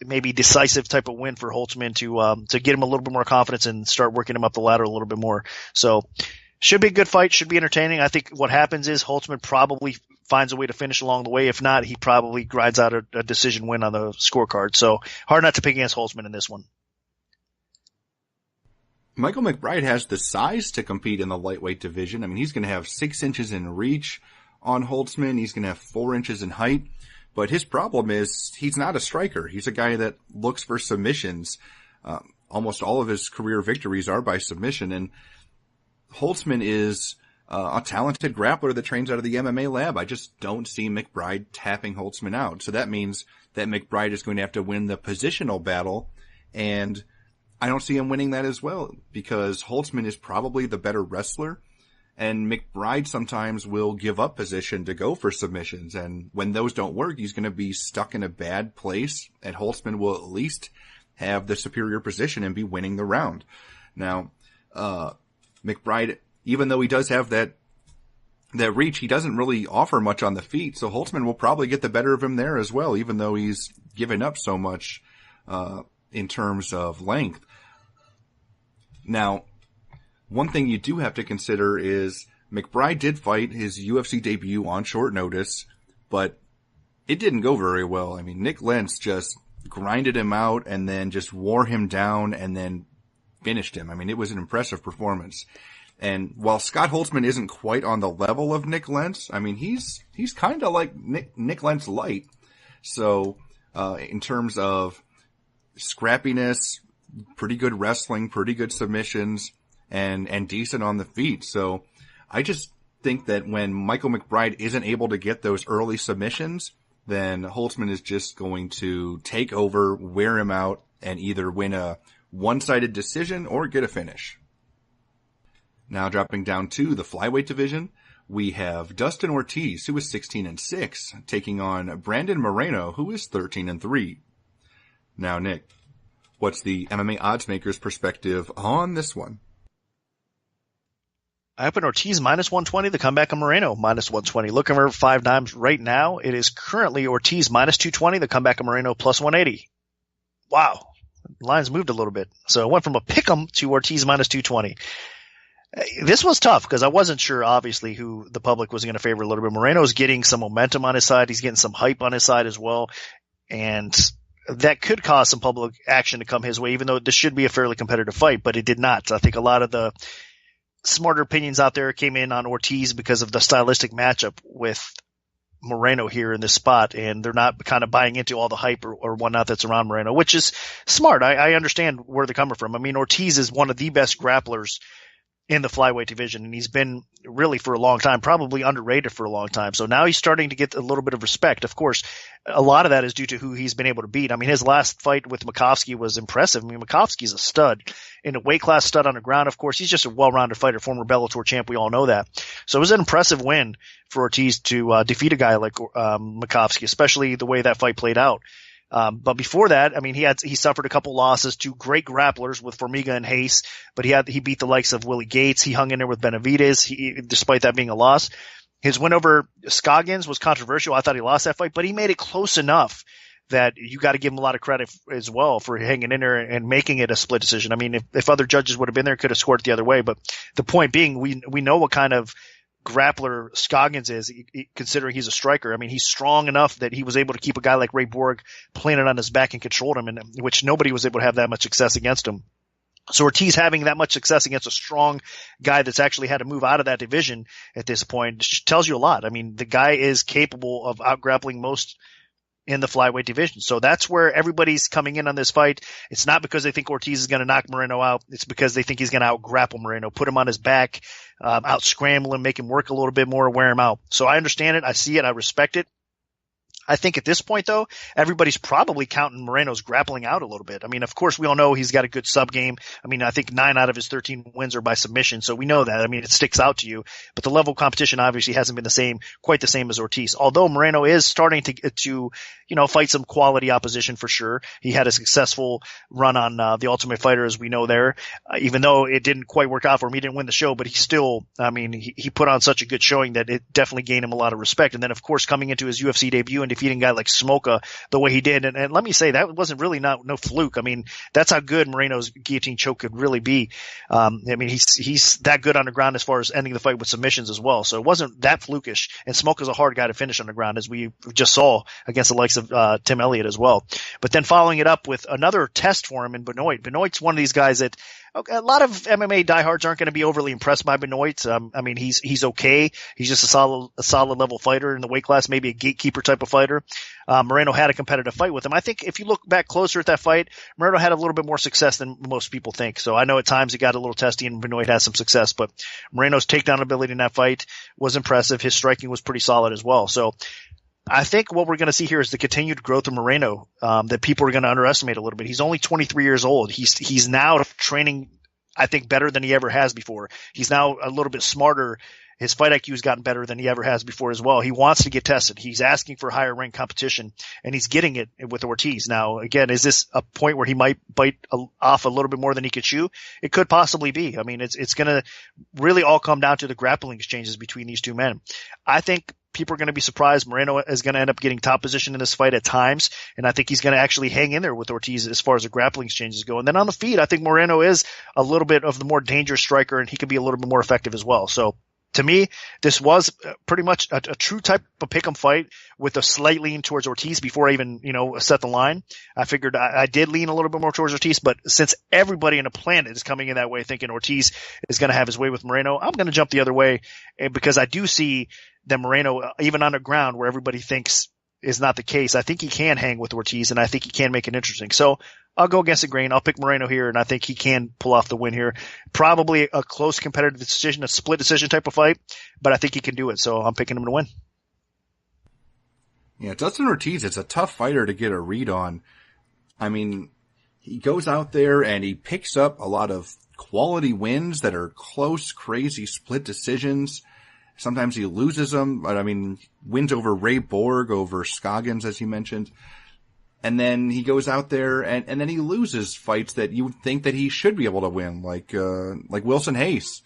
maybe decisive type of win for Holtzman to get him a little bit more confidence and start working him up the ladder a little bit more. So should be a good fight, should be entertaining. I think what happens is Holtzman probably finds a way to finish along the way. If not, he probably grinds out a decision win on the scorecard. So hard not to pick against Holtzman in this one. Michael McBride has the size to compete in the lightweight division. I mean, he's going to have 6 inches in reach on Holtzman. He's going to have 4 inches in height. But his problem is he's not a striker. He's a guy that looks for submissions. Almost all of his career victories are by submission. And Holtzman is a talented grappler that trains out of the MMA lab. I just don't see McBride tapping Holtzman out. So that means that McBride is going to have to win the positional battle, and I don't see him winning that as well because Holtzman is probably the better wrestler, and McBride sometimes will give up position to go for submissions, and when those don't work, he's going to be stuck in a bad place, and Holtzman will at least have the superior position and be winning the round. Now, McBride, even though he does have that reach, he doesn't really offer much on the feet, so Holtzman will probably get the better of him there as well, even though he's given up so much in terms of length. Now, one thing you do have to consider is McBride did fight his UFC debut on short notice, but it didn't go very well. I mean, Nick Lentz just grinded him out and then just wore him down and then finished him. I mean, it was an impressive performance. And while Scott Holtzman isn't quite on the level of Nick Lentz, I mean, he's kind of like Nick Lentz light. So, in terms of scrappiness, pretty good wrestling, pretty good submissions, and decent on the feet. So, I just think that when Michael McBride isn't able to get those early submissions, then Holtzman is just going to take over, wear him out, and either win a one-sided decision or get a finish. Now dropping down to the flyweight division, we have Dustin Ortiz, who is 16-6, taking on Brandon Moreno, who is 13-3. Now, Nick, what's the MMA oddsmaker's perspective on this one? I open Ortiz minus 120, the comeback of Moreno minus 120. Looking for 5 dimes right now. It is currently Ortiz minus 220, the comeback of Moreno plus 180. Wow. Lines moved a little bit. So it went from a pick'em to Ortiz minus 220. This was tough because I wasn't sure, obviously, who the public was going to favor a little bit. Moreno's getting some momentum on his side. He's getting some hype on his side as well. And that could cause some public action to come his way, even though this should be a fairly competitive fight, but it did not. I think a lot of the smarter opinions out there came in on Ortiz because of the stylistic matchup with Moreno here in this spot, and they're not kind of buying into all the hype or whatnot that's around Moreno, which is smart. I understand where they're coming from. I mean, Ortiz is one of the best grapplers in the flyweight division, and he's been really for a long time, probably underrated for a long time. So now he's starting to get a little bit of respect. Of course, a lot of that is due to who he's been able to beat. I mean, his last fight with Makovsky was impressive. I mean, Makovsky's a stud in a weight class, stud on the ground. Of course, he's just a well-rounded fighter, former Bellator champ. We all know that. So it was an impressive win for Ortiz to defeat a guy like Makovsky, especially the way that fight played out. But before that, I mean, he suffered a couple losses to great grapplers with Formiga and Hayes, but he beat the likes of Willie Gates. He hung in there with Benavidez, despite that being a loss. His win over Scoggins was controversial. I thought he lost that fight, but he made it close enough that you got to give him a lot of credit as well for hanging in there and making it a split decision. I mean, if other judges would have been there, could have scored it the other way. But the point being, we know what kind of grappler Scoggins is, considering he's a striker. I mean, he's strong enough that he was able to keep a guy like Ray Borg planted on his back and controlled him, and which nobody was able to have that much success against him. So Ortiz having that much success against a strong guy that's actually had to move out of that division at this point tells you a lot. I mean, the guy is capable of out-grappling most in the flyweight division. So that's where everybody's coming in on this fight. It's not because they think Ortiz is going to knock Moreno out. It's because they think he's going to out-grapple Moreno, put him on his back, out-scramble him, make him work a little bit more, wear him out. So I understand it. I see it. I respect it. I think at this point, though, everybody's probably counting Moreno's grappling out a little bit. I mean, of course, we all know he's got a good sub game. I mean, I think 9 out of his 13 wins are by submission, so we know that. I mean, it sticks out to you. But the level of competition obviously hasn't been quite the same as Ortiz. Although Moreno is starting to fight some quality opposition for sure. He had a successful run on The Ultimate Fighter, as we know there. Even though it didn't quite work out for him, he didn't win the show, but he still, I mean, he put on such a good showing that it definitely gained him a lot of respect. And then, of course, coming into his UFC debut and defeating a guy like Smoka the way he did. And let me say, that wasn't really no fluke. I mean, that's how good Moreno's guillotine choke could really be. I mean, he's that good on the ground as far as ending the fight with submissions as well. So it wasn't that flukish. And Smoka's a hard guy to finish on the ground, as we just saw against the likes of Tim Elliott as well. But then following it up with another test for him in Benoit. Benoit's one of these guys that a lot of MMA diehards aren't going to be overly impressed by Benoit. I mean, he's okay. He's just a solid level fighter in the weight class, maybe a gatekeeper type of fighter. Moreno had a competitive fight with him. I think if you look back closer at that fight, Moreno had a little bit more success than most people think. So I know at times he got a little testy and Benoit has some success, but Moreno's takedown ability in that fight was impressive. His striking was pretty solid as well. So I think what we're going to see here is the continued growth of Moreno, that people are going to underestimate a little bit. He's only 23 years old. He's now training, I think, better than he ever has before. He's now a little bit smarter. His fight IQ has gotten better than he ever has before as well. He wants to get tested. He's asking for higher rank competition, and he's getting it with Ortiz. Now, again, is this a point where he might bite off a little bit more than he could chew? It could possibly be. I mean, it's going to really all come down to the grappling exchanges between these two men. I think people are going to be surprised. Moreno is going to end up getting top position in this fight at times, and I think he's going to actually hang in there with Ortiz as far as the grappling exchanges go. And then on the feet, I think Moreno is a little bit of the more dangerous striker, and he could be a little bit more effective as well. So to me, this was pretty much a true type of pick'em fight with a slight lean towards Ortiz before I even, set the line. I figured I did lean a little bit more towards Ortiz, but since everybody on the planet is coming in that way thinking Ortiz is going to have his way with Moreno, I'm going to jump the other way because I do see that Moreno, even on the ground where everybody thinks is not the case, I think he can hang with Ortiz, and I think he can make it interesting. So I'll go against the grain. I'll pick Moreno here, and I think he can pull off the win here. Probably a close competitive decision, a split decision type of fight, but I think he can do it, so I'm picking him to win. Yeah, Dustin Ortiz is a tough fighter to get a read on. I mean, he goes out there and he picks up a lot of quality wins that are close, crazy split decisions. Sometimes he loses them, but I mean, wins over Ray Borg, over Scoggins, as you mentioned. And then he goes out there and then he loses fights that you would think that he should be able to win, like Wilson Hayes.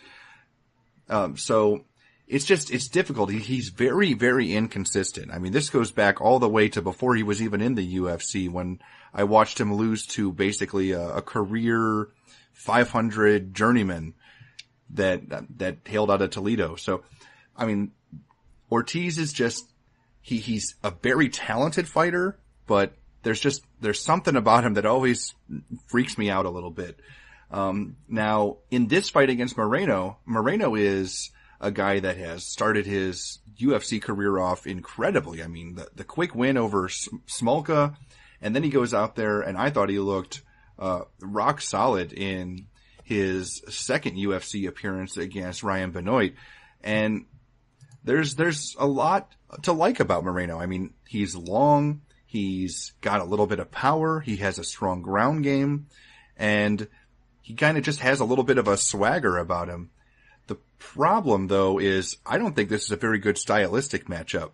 So it's difficult. He's very, very inconsistent. I mean, this goes back all the way to before he was even in the UFC, when I watched him lose to basically a career 500 journeyman that hailed out of Toledo. So, I mean, Ortiz is just, he's a very talented fighter, but there's something about him that always freaks me out a little bit. Now, in this fight against Moreno is a guy that has started his UFC career off incredibly. I mean, the quick win over Smolka, and then he goes out there, and I thought he looked rock solid in his second UFC appearance against Ryan Benoit. And there's a lot to like about Moreno. I mean, he's long, he's got a little bit of power, he has a strong ground game, and he kind of just has a little bit of a swagger about him. The problem, though, is I don't think this is a very good stylistic matchup.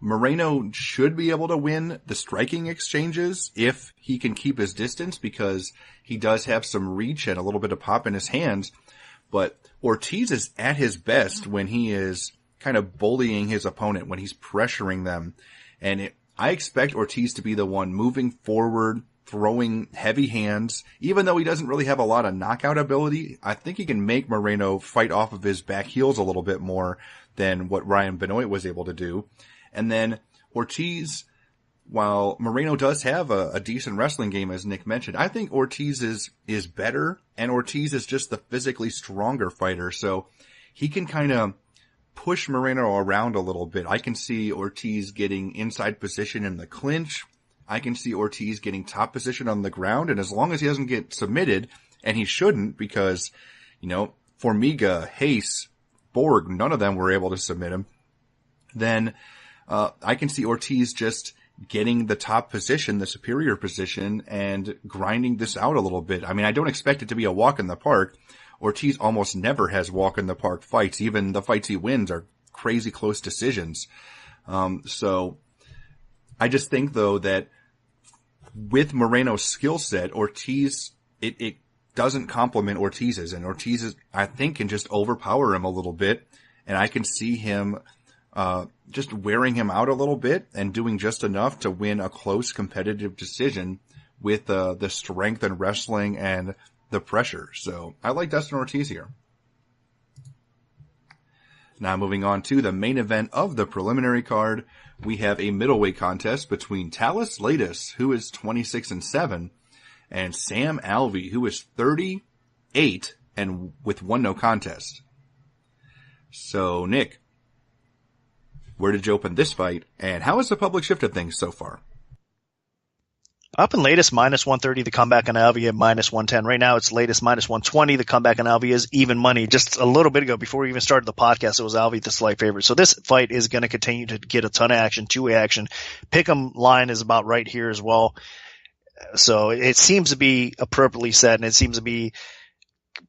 Moreno should be able to win the striking exchanges if he can keep his distance, because he does have some reach and a little bit of pop in his hands. But Ortiz is at his best when he is kind of bullying his opponent, when he's pressuring them. And I expect Ortiz to be the one moving forward, throwing heavy hands. Even though he doesn't really have a lot of knockout ability, I think he can make Moreno fight off of his back heels a little bit more than what Ryan Benoit was able to do. And then Ortiz, while Moreno does have a decent wrestling game, as Nick mentioned, I think Ortiz is better, and Ortiz is just the physically stronger fighter. So he can kind of push Moreno around a little bit. I can see Ortiz getting inside position in the clinch. I can see Ortiz getting top position on the ground. And as long as he doesn't get submitted, and he shouldn't, because, Formiga, Hayes, Borg, none of them were able to submit him, then I can see Ortiz just getting the top position, the superior position, and grinding this out a little bit. I mean, I don't expect it to be a walk in the park. Ortiz almost never has walk in the park fights. Even the fights he wins are crazy close decisions. So I just think, though, that with Moreno's skill set, Ortiz, it doesn't complement Ortiz's, and Ortiz, I think, can just overpower him a little bit, and I can see him just wearing him out a little bit and doing just enough to win a close competitive decision with the strength and wrestling and the pressure. So I like Dustin Ortiz here. Now moving on to the main event of the preliminary card, we have a middleweight contest between Thales Latis, who is 26-7, and Sam Alvey, who is 38 and with 1 no contest. So Nick, where did you open this fight, and how has the public shifted things so far? Up in latest, minus 130, the comeback on Alvey at minus 110. Right now, it's latest minus 120. The comeback on Alvey is even money. Just a little bit ago, before we even started the podcast, it was Alvey the slight favorite. So this fight is going to continue to get a ton of action, two-way action. Pick'em line is about right here as well. So it seems to be appropriately set, and it seems to be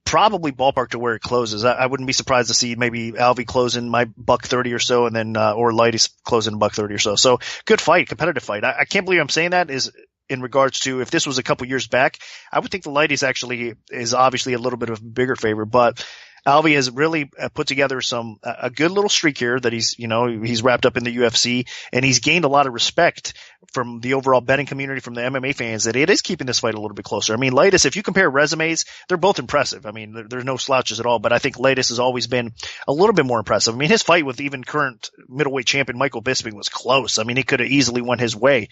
probably ballpark to where it closes. I wouldn't be surprised to see maybe Alvey closing my $130 or so, and then or Lighties closing $130 or so. So good fight, competitive fight. I can't believe I'm saying that is in regards to if this was a couple years back. I would think the Lighties actually is obviously a little bit of a bigger favorite, but Alvey has really put together a good little streak here that he's wrapped up in the UFC, and he's gained a lot of respect from the overall betting community, from the MMA fans, that it is keeping this fight a little bit closer. I mean, Lightis, if you compare resumes, they're both impressive. I mean, there's no slouches at all, but I think Lightis has always been a little bit more impressive. I mean, his fight with even current middleweight champion Michael Bisping was close. I mean, he could have easily went his way.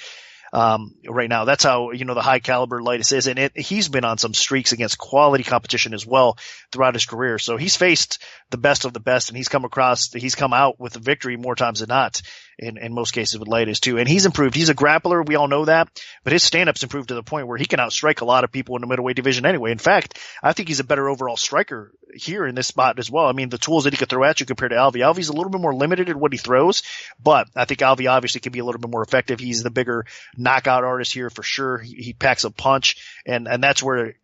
Right now, that's how, the high caliber Lightis is. And he's been on some streaks against quality competition as well throughout his career. So he's faced the best of the best, and he's come out with a victory more times than not in most cases with Lightis too. And he's improved. He's a grappler. We all know that, but his stand-up's improved to the point where he can outstrike a lot of people in the middleweight division anyway. In fact, I think he's a better overall striker here in this spot as well. I mean, the tools that he could throw at you compared to Alvey. Alvey's a little bit more limited in what he throws, but I think Alvey obviously can be a little bit more effective. He's the bigger knockout artist here for sure. He packs a punch, and that's where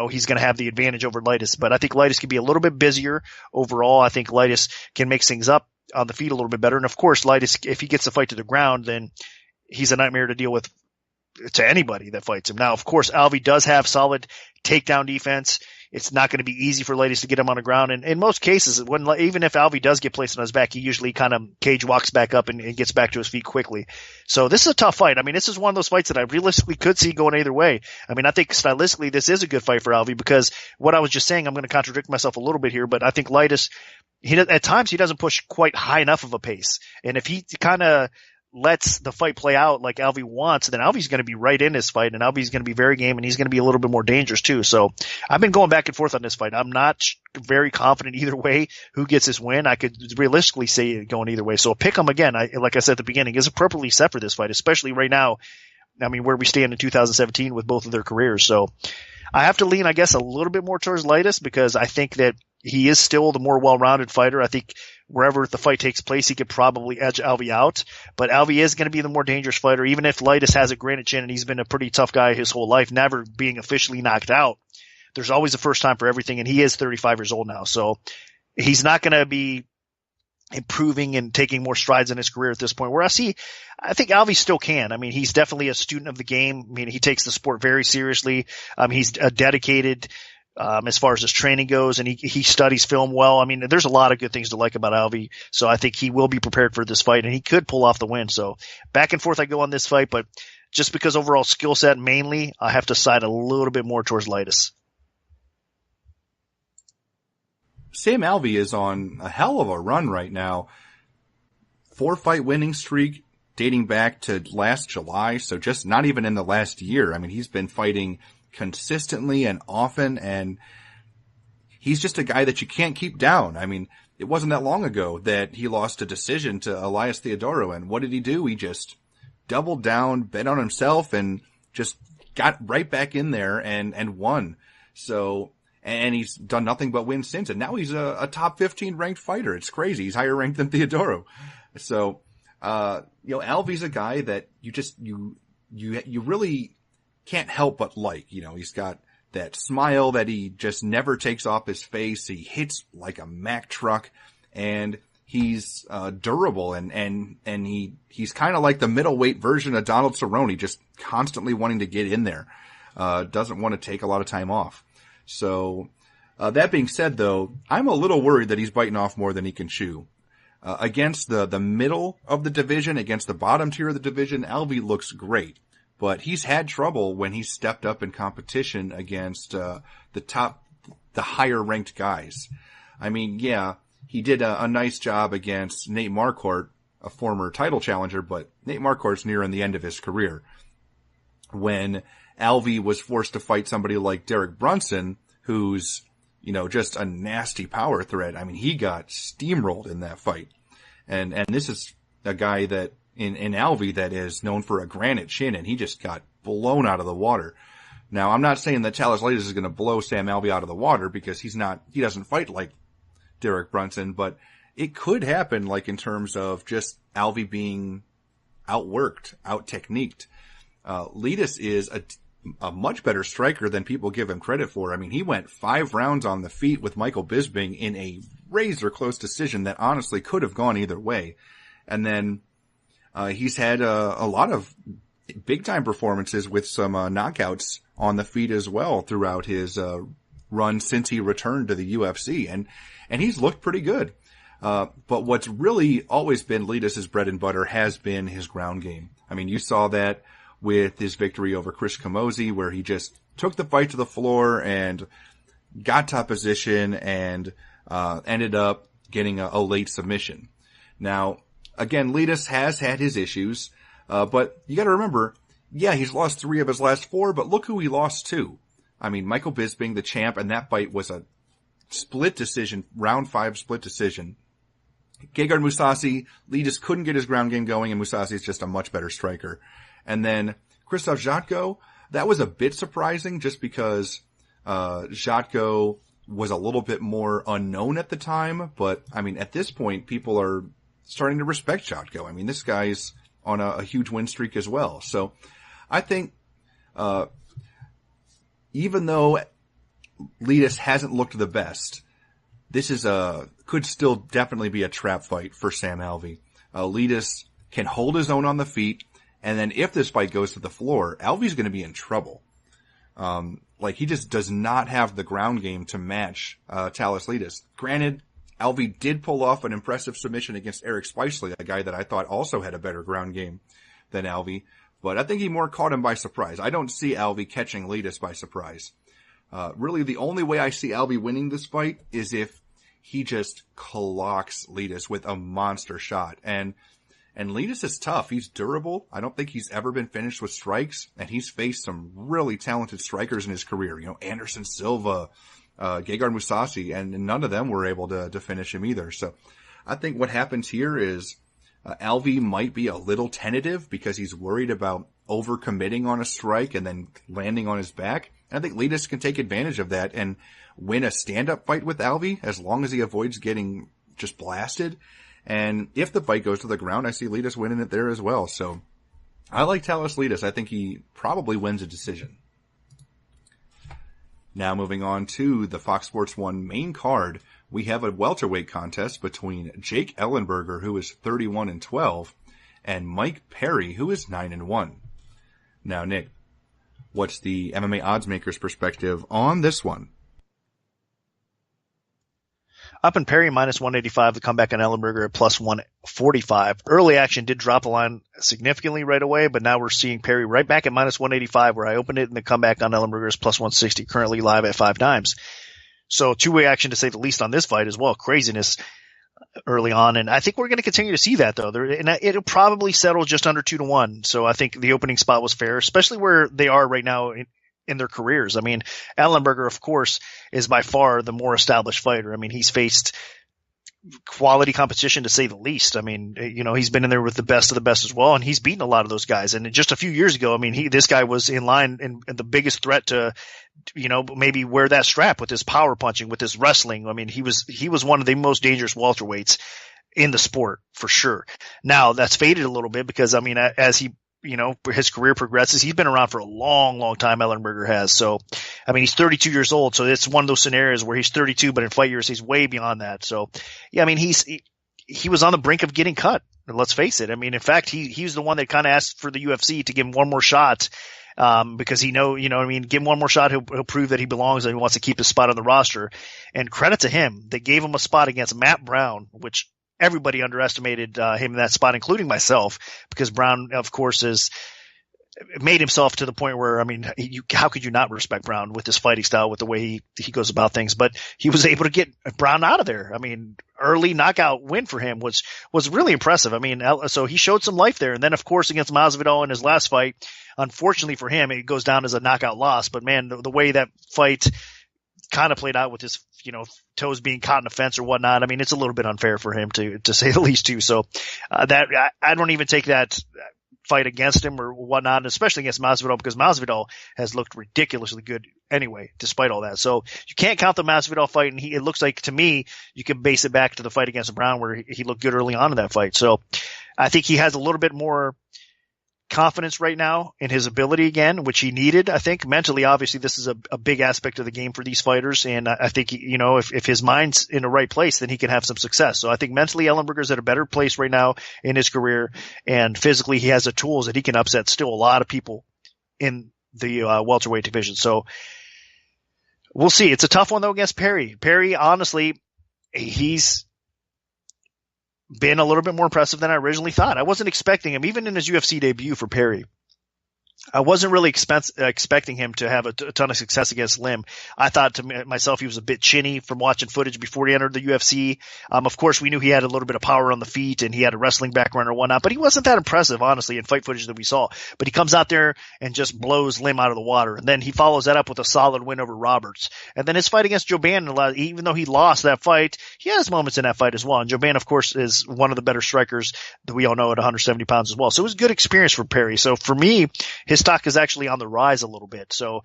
he's going to have the advantage over Lightis. But I think Lightis can be a little bit busier overall. I think Lightis can mix things up on the feet a little bit better. And of course, Lightis, if he gets the fight to the ground, then he's a nightmare to deal with to anybody that fights him. Now, of course, Alvey does have solid takedown defense. It's not going to be easy for Leitis to get him on the ground. And in most cases, even if Alvey does get placed on his back, he usually kind of cage walks back up and gets back to his feet quickly. So this is a tough fight. I mean, this is one of those fights that I realistically could see going either way. I mean, I think stylistically this is a good fight for Alvey because what I was just saying, I'm going to contradict myself a little bit here, but I think Leitis, at times he doesn't push quite high enough of a pace. And if he kind of lets the fight play out like Alvey wants, then Alvey's going to be right in this fight, and Alvey's going to be very game, and he's going to be a little bit more dangerous too. So I've been going back and forth on this fight. I'm not very confident either way who gets this win. I could realistically say it going either way. So a pick 'em again, like I said at the beginning, is appropriately set for this fight, especially right now. I mean, where we stand in 2017 with both of their careers. So I have to lean, I guess, a little bit more towards Leitis because I think that he is still the more well-rounded fighter. I think wherever the fight takes place, he could probably edge Alvey out. But Alvey is going to be the more dangerous fighter, even if Leitis has a granite chin and he's been a pretty tough guy his whole life, never being officially knocked out. There's always a first time for everything, and he is 35 years old now. So he's not going to be improving and taking more strides in his career at this point. Where I think Alvey still can. I mean, he's definitely a student of the game. I mean, he takes the sport very seriously. He's dedicated as far as his training goes, and he studies film well. I mean, there's a lot of good things to like about Alvey. So I think he will be prepared for this fight, and he could pull off the win. So back and forth I go on this fight, but just because overall skill set mainly, I have to side a little bit more towards Leitis. Sam Alvey is on a hell of a run right now. 4-fight winning streak dating back to last July, so just not even in the last year. I mean, he's been fighting consistently and often, and he's just a guy that you can't keep down. I mean, it wasn't that long ago that he lost a decision to Elias Theodorou, and what did he do? He just doubled down, bet on himself, and just got right back in there and won. So, and he's done nothing but win since, and now he's a top 15 ranked fighter. It's crazy. He's higher ranked than Theodorou. So, Alvey's a guy that you really can't help but like. He's got that smile that he just never takes off his face. He hits like a Mack truck, and he's durable, and he's kind of like the middleweight version of Donald Cerrone, just constantly wanting to get in there. Doesn't want to take a lot of time off. So, that being said though, I'm a little worried that he's biting off more than he can chew. Against the middle of the division, against the bottom tier of the division, Alvey looks great. But he's had trouble when he's stepped up in competition against the higher ranked guys. I mean, yeah, he did a nice job against Nate Marquardt, a former title challenger, but Nate Marquardt's nearing the end of his career. When Alvey was forced to fight somebody like Derek Brunson, who's, just a nasty power threat. I mean, he got steamrolled in that fight. And this is a guy that in Alvey that is known for a granite chin, and he just got blown out of the water. Now, I'm not saying that Talis Leitis is going to blow Sam Alvey out of the water because he doesn't fight like Derek Brunson, but it could happen, like in terms of just Alvey being outworked, out-techniqued. Leitis is a much better striker than people give him credit for. I mean, he went 5 rounds on the feet with Michael Bisping in a razor-close decision that honestly could have gone either way. And then he's had a lot of big-time performances with some knockouts on the feet as well throughout his run since he returned to the UFC, and he's looked pretty good. But what's really always been Leitis' bread and butter has been his ground game. I mean, you saw that with his victory over Chris Camozzi, where he just took the fight to the floor and got top position and ended up getting a late submission. Now, again, Leitis has had his issues, but you got to remember, yeah, he's lost 3 of his last 4, but look who he lost to. I mean, Michael Bisping, the champ, and that fight was a split decision, round 5 split decision. Gegard Mousasi, Leitis couldn't get his ground game going, and Mousasi is just a much better striker. And then Krzysztof Jotko, that was a bit surprising just because Jotko was a little bit more unknown at the time. But, I mean, at this point, people are starting to respect Jotko. I mean, this guy's on a huge win streak as well. So I think even though Leitis hasn't looked the best, this is could still definitely be a trap fight for Sam Alvey. Leitis can hold his own on the feet. And then if this fight goes to the floor, Alvey's going to be in trouble. Like, he just does not have the ground game to match Talis Litis. Granted, Alvey did pull off an impressive submission against Eric Spicely, a guy that I thought also had a better ground game than Alvey, but I think he more caught him by surprise. I don't see Alvey catching Litis by surprise. Really, the only way I see Alvey winning this fight is if he just clocks Litis with a monster shot. And Litis is tough. He's durable. I don't think he's ever been finished with strikes, and he's faced some really talented strikers in his career. You know, Anderson Silva, Gegard Mousasi, and none of them were able to finish him either. So I think what happens here is Alvey might be a little tentative because he's worried about overcommitting on a strike and then landing on his back. And I think Litis can take advantage of that and win a stand-up fight with Alvey as long as he avoids getting just blasted. And if the fight goes to the ground, I see Litis winning it there as well. So I like Talis Litis. I think he probably wins a decision. Now moving on to the Fox Sports 1 main card, we have a welterweight contest between Jake Ellenberger, who is 31-12, and Mike Perry, who is 9-1. Now, Nick, what's the MMA odds maker's perspective on this one? Up in Perry minus 185, the comeback on Ellenberger at plus 145. Early action did drop the line significantly right away, but now we're seeing Perry right back at minus 185 where I opened it, and the comeback on Ellenberger is plus 160, currently live at 5 dimes. So two-way action to say the least on this fight as well. Craziness early on, and I think we're going to continue to see that though. And it'll probably settle just under 2-1. So I think the opening spot was fair, especially where they are right now in their careers. I mean, Ellenberger, of course, is by far the more established fighter. I mean, he's faced quality competition to say the least. I mean, you know, he's been in there with the best of the best as well, and he's beaten a lot of those guys. And just a few years ago, I mean, this guy was in line and the biggest threat to, you know, maybe wear that strap with his power punching, with his wrestling. I mean, he was one of the most dangerous welterweights in the sport for sure. Now that's faded a little bit because, I mean, as he, you know, his career progresses, he's been around for a long, long time. Ellenberger has. So, I mean, he's 32 years old. So it's one of those scenarios where he's 32, but in fight years, he's way beyond that. So, yeah, I mean, he was on the brink of getting cut. Let's face it. I mean, in fact, he was the one that kind of asked for the UFC to give him one more shot. Because you know what I mean, give him one more shot. He'll prove that he belongs and he wants to keep his spot on the roster. And credit to him. They gave him a spot against Matt Brown, which everybody underestimated him in that spot, including myself, because Brown, of course, has made himself to the point where, I mean, how could you not respect Brown with his fighting style, with the way he goes about things? But he was able to get Brown out of there. I mean, early knockout win for him was really impressive. I mean, so he showed some life there. And then, of course, against Masvidal in his last fight, unfortunately for him, it goes down as a knockout loss. But man, the way that fight kind of played out with his, you know, toes being caught in a fence or whatnot. I mean, it's a little bit unfair for him to say the least too. So, that I don't even take that fight against him or whatnot, especially against Masvidal, because Masvidal has looked ridiculously good anyway, despite all that. So you can't count the Masvidal fight. And it looks like to me, you can base it back to the fight against Brown where he looked good early on in that fight. So I think he has a little bit more confidence right now in his ability again, which he needed. I think mentally, obviously, this is a big aspect of the game for these fighters. And I think, you know, if his mind's in the right place, then he can have some success. So I think mentally Ellenberger's at a better place right now in his career, and physically he has the tools that he can upset still a lot of people in the welterweight division. So we'll see. It's a tough one though against Perry. Perry, honestly, he's been a little bit more impressive than I originally thought. I wasn't expecting him, even in his UFC debut for Perry. I wasn't really expecting him to have a ton of success against Lim. I thought to myself he was a bit chinny from watching footage before he entered the UFC. Of course, we knew he had a little bit of power on the feet and he had a wrestling background or whatnot, but he wasn't that impressive, honestly, in fight footage that we saw. But he comes out there and just blows Lim out of the water. And then he follows that up with a solid win over Roberts. And then his fight against Joban, even though he lost that fight, he has moments in that fight as well. And Joban, of course, is one of the better strikers that we all know at 170 pounds as well. So it was a good experience for Perry. So for me, his stock is actually on the rise a little bit. So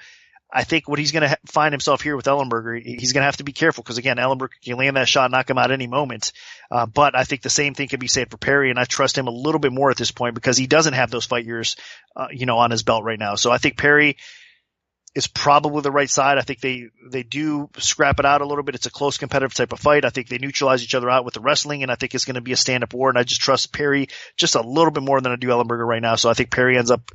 I think what he's going to find himself here with Ellenberger, he's going to have to be careful because, again, Ellenberger can land that shot, knock him out any moment. But I think the same thing can be said for Perry, and I trust him a little bit more at this point because he doesn't have those fight years, on his belt right now. So I think Perry is probably the right side. I think they do scrap it out a little bit. It's a close competitive type of fight. I think they neutralize each other out with the wrestling, and I think it's going to be a stand-up war, and I just trust Perry just a little bit more than I do Ellenberger right now. So I think Perry ends up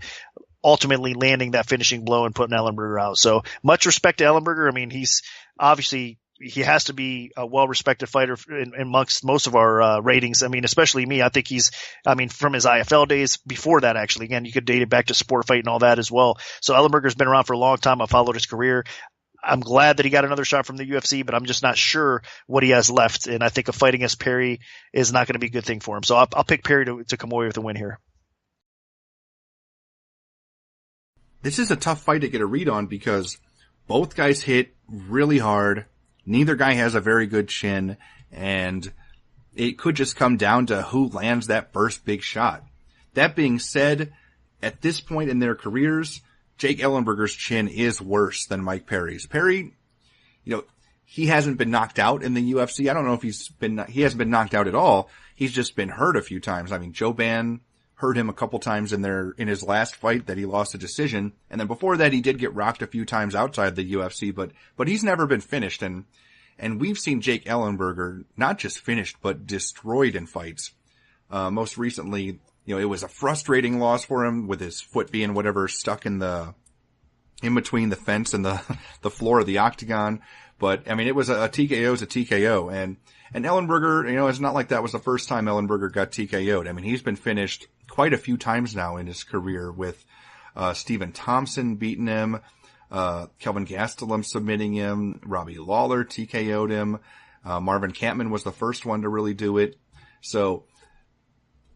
ultimately landing that finishing blow and putting Ellenberger out. So much respect to Ellenberger. I mean, he's obviously, he has to be a well-respected fighter amongst most of our ratings. I mean, especially me. I think from his IFL days, before that, actually, again, you could date it back to Sport Fight and all that as well. So Ellenberger's been around for a long time. I've followed his career. I'm glad that he got another shot from the UFC, but I'm just not sure what he has left. And I think a fight against Perry is not going to be a good thing for him. So I'll pick Perry to come away with a win here. This is a tough fight to get a read on because both guys hit really hard. Neither guy has a very good chin, and it could just come down to who lands that first big shot. That being said, at this point in their careers, Jake Ellenberger's chin is worse than Mike Perry's. Perry, he hasn't been knocked out in the UFC. I don't know if he hasn't been knocked out at all. He's just been hurt a few times. I mean, Joe Ban hurt him a couple times in his last fight that he lost a decision. And then before that, he did get rocked a few times outside the UFC, but he's never been finished. And we've seen Jake Ellenberger not just finished, but destroyed in fights. Most recently, it was a frustrating loss for him with his foot being whatever stuck in between the fence and the floor of the octagon. But I mean, it was a TKO is a TKO. And Ellenberger, it's not like that was the first time Ellenberger got TKO'd. I mean, he's been finished quite a few times now in his career with, Stephen Thompson beating him, Kelvin Gastelum submitting him, Robbie Lawler TKO'd him, Marvin Kampman was the first one to really do it. So,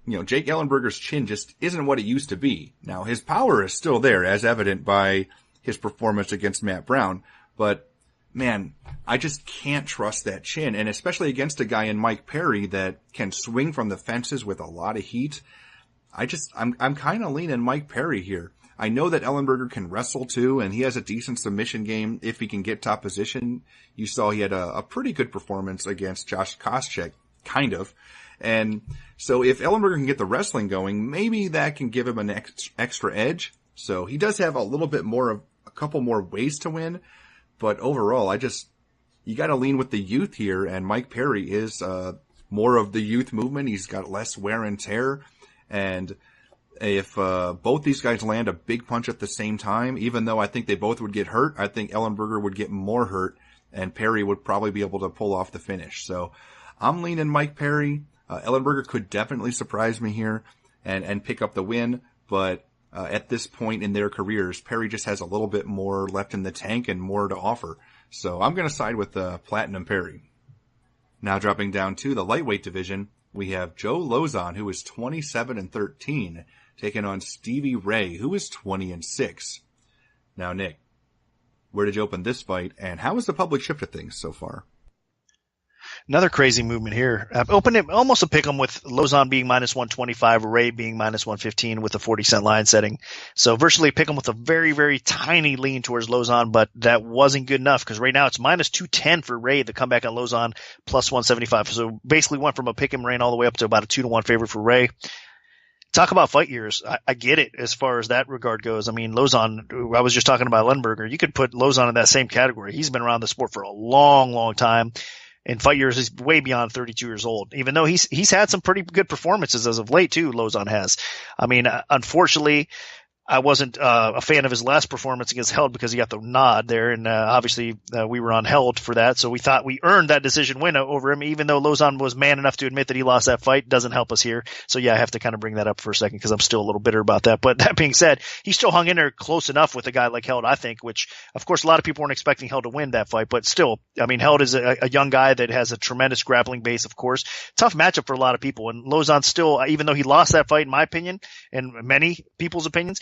Jake Ellenberger's chin just isn't what it used to be. Now, his power is still there, as evident by his performance against Matt Brown, but man, I just can't trust that chin, and especially against a guy in Mike Perry that can swing from the fences with a lot of heat. I'm kind of leaning Mike Perry here. I know that Ellenberger can wrestle too, and he has a decent submission game if he can get top position. You saw he had a pretty good performance against Josh Koscheck, kind of. And so if Ellenberger can get the wrestling going, maybe that can give him an extra edge. So he does have a couple more ways to win. But overall, you gotta lean with the youth here, and Mike Perry is, more of the youth movement. He's got less wear and tear. And if, both these guys land a big punch at the same time, even though I think they both would get hurt, I think Ellenberger would get more hurt, and Perry would probably be able to pull off the finish. So I'm leaning Mike Perry. Ellenberger could definitely surprise me here and pick up the win, but at this point in their careers, Perry just has a little bit more left in the tank and more to offer. So I'm going to side with Platinum Perry. Now dropping down to the lightweight division, we have Joe Lauzon, who is 27-13, taking on Stevie Ray, who is 20-6. Now, Nick, where did you open this fight, and how has the public shifted things so far? Another crazy movement here. I've opened it almost a pick 'em with Lauzon being -125, Ray being -115 with a 40-cent line setting. So virtually pick 'em with a very, very tiny lean towards Lauzon, but that wasn't good enough because right now it's -210 for Ray. The comeback on Lauzon +175. So basically went from a pick 'em rain all the way up to about a 2-1 favorite for Ray. Talk about fight years. I get it as far as that regard goes. I mean, Lauzon, I was just talking about Ellenberger. You could put Lauzon in that same category. He's been around the sport for a long, long time. In fight years, he's way beyond 32 years old, even though he's had some pretty good performances as of late too, Lauzon has. I mean, unfortunately, I wasn't a fan of his last performance against Held because he got the nod there, and obviously we were on Held for that, so we thought we earned that decision win over him, even though Lauzon was man enough to admit that he lost that fight. Doesn't help us here. So yeah, I have to kind of bring that up for a second because I'm still a little bitter about that. But that being said, he still hung in there close enough with a guy like Held, I think, which of course a lot of people weren't expecting Held to win that fight, but still, I mean, Held is a young guy that has a tremendous grappling base, of course. Tough matchup for a lot of people, and Lauzon still, even though he lost that fight in my opinion, and many people's opinions,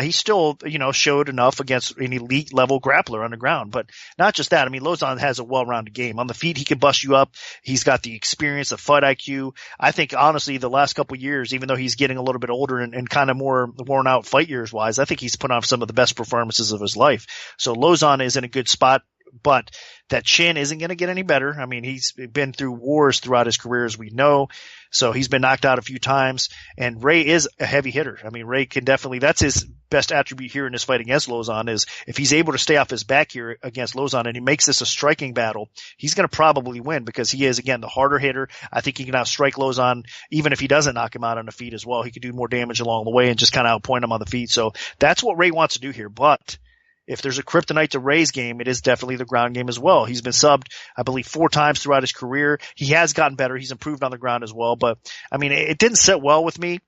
he still, showed enough against an elite level grappler on the ground. But not just that. I mean, Lauzon has a well-rounded game. On the feet, he can bust you up. He's got the experience, the fight IQ. I think, honestly, the last couple of years, even though he's getting a little bit older and kind of more worn out fight years wise, I think he's put on some of the best performances of his life. So Lauzon is in a good spot. But That chin isn't going to get any better. I mean, he's been through wars throughout his career, as we know. So he's been knocked out a few times, and Ray is a heavy hitter. I mean, Ray can definitely, that's his best attribute here in this fight against Lozon, is if he's able to stay off his back here against Lozon and he makes this a striking battle, he's going to probably win because he is, again, the harder hitter. I think he can outstrike Lozon even if he doesn't knock him out on the feet as well. He could do more damage along the way and just kind of outpoint him on the feet. So that's what Ray wants to do here. But if there's a kryptonite to Ray's game, it is definitely the ground game as well. He's been subbed, I believe, 4 times throughout his career. He has gotten better. He's improved on the ground as well. But, I mean, it didn't sit well with me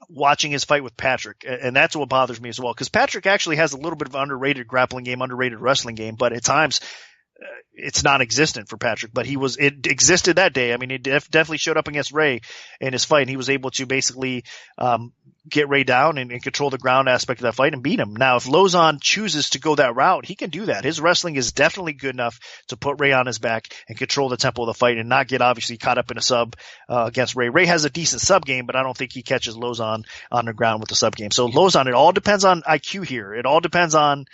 watching his fight with Patrick. And that's what bothers me as well. Because Patrick actually has a little bit of an underrated grappling game, underrated wrestling game. But at times, it's non-existent for Patrick, but it existed that day. I mean, it definitely showed up against Ray in his fight, and he was able to basically get Ray down and control the ground aspect of that fight and beat him. Now, if Lozon chooses to go that route, he can do that. His wrestling is definitely good enough to put Ray on his back and control the tempo of the fight and not get obviously caught up in a sub against Ray. Ray has a decent sub game, but I don't think he catches Lozon on the ground with the sub game. So Lozon, it all depends on IQ here. It all depends on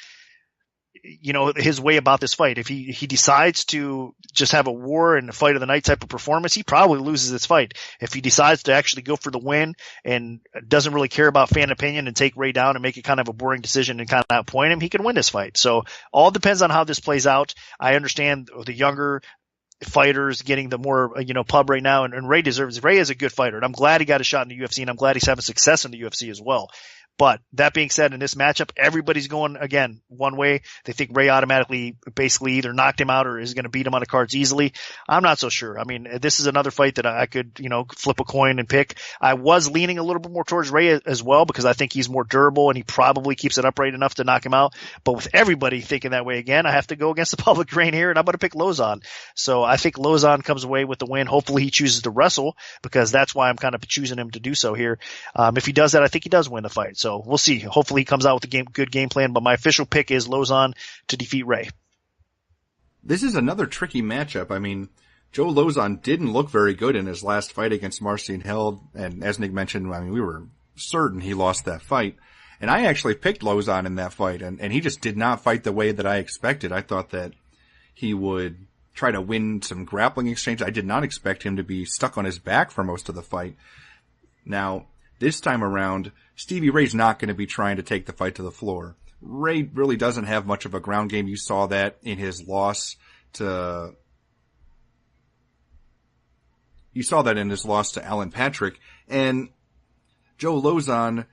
his way about this fight. If he decides to just have a war and a fight of the night type of performance, he probably loses this fight. If he decides to actually go for the win and doesn't really care about fan opinion and take Ray down and make it kind of a boring decision and kind of outpoint him, he can win this fight. So all depends on how this plays out. I understand the younger fighters getting the more, pub right now, and Ray is a good fighter, and I'm glad he got a shot in the UFC, and I'm glad he's having success in the UFC as well. But that being said, in this matchup, everybody's going, again, one way. They think Ray automatically basically either knocked him out or is going to beat him on the cards easily. I'm not so sure. I mean, this is another fight that I could, flip a coin and pick. I was leaning a little bit more towards Ray as well because I think he's more durable and he probably keeps it upright enough to knock him out. But with everybody thinking that way again, I have to go against the public grain here, and I'm going to pick Lozon. So I think Lozon comes away with the win. Hopefully he chooses to wrestle because that's why I'm kind of choosing him to do so here. If he does that, I think he does win the fight. So we'll see. Hopefully he comes out with a good game plan, but my official pick is Lozon to defeat Ray. This is another tricky matchup. I mean, Joe Lozon didn't look very good in his last fight against Marcin Held, and as Nick mentioned, I mean, we were certain he lost that fight. And I actually picked Lozon in that fight, and he just did not fight the way that I expected. I thought that he would try to win some grappling exchange. I did not expect him to be stuck on his back for most of the fight. Now, this time around, Stevie Ray's not going to be trying to take the fight to the floor. Ray really doesn't have much of a ground game. You saw that in his loss to Alan Patrick. And Joe Lozon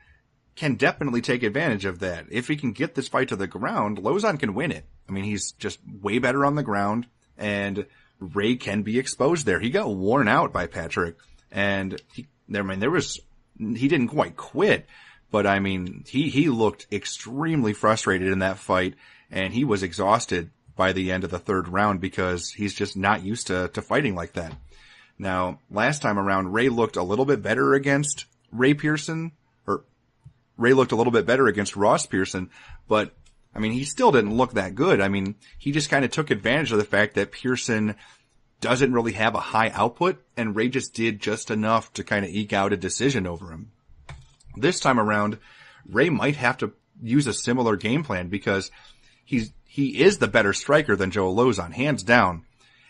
can definitely take advantage of that. If he can get this fight to the ground, Lozon can win it. I mean, he's just way better on the ground, and Ray can be exposed there. He got worn out by Patrick, and he didn't quite quit, but I mean, he looked extremely frustrated in that fight, and he was exhausted by the end of the third round because he's just not used to fighting like that. Now, last time around, Ray looked a little bit better against Ross Pearson, but I mean, he still didn't look that good. I mean, he just kind of took advantage of the fact that Pearson doesn't really have a high output, and Ray just did just enough to kind of eke out a decision over him. This time around, Ray might have to use a similar game plan because he is the better striker than Joe Lozon, hands down,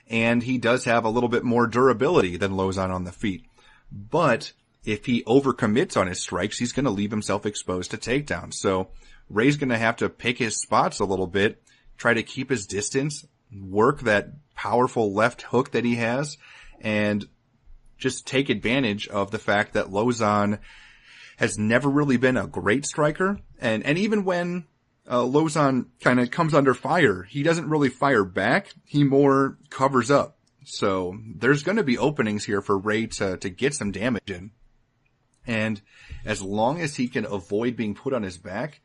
and he does have a little bit more durability than Lozon on the feet. But if he overcommits on his strikes, he's going to leave himself exposed to takedowns. So Ray's going to have to pick his spots a little bit, try to keep his distance, work that powerful left hook that he has, and just take advantage of the fact that Lozon has never really been a great striker. And even when Lozon kind of comes under fire, he doesn't really fire back. He more covers up. So there's going to be openings here for Ray to get some damage in. And as long as he can avoid being put on his back,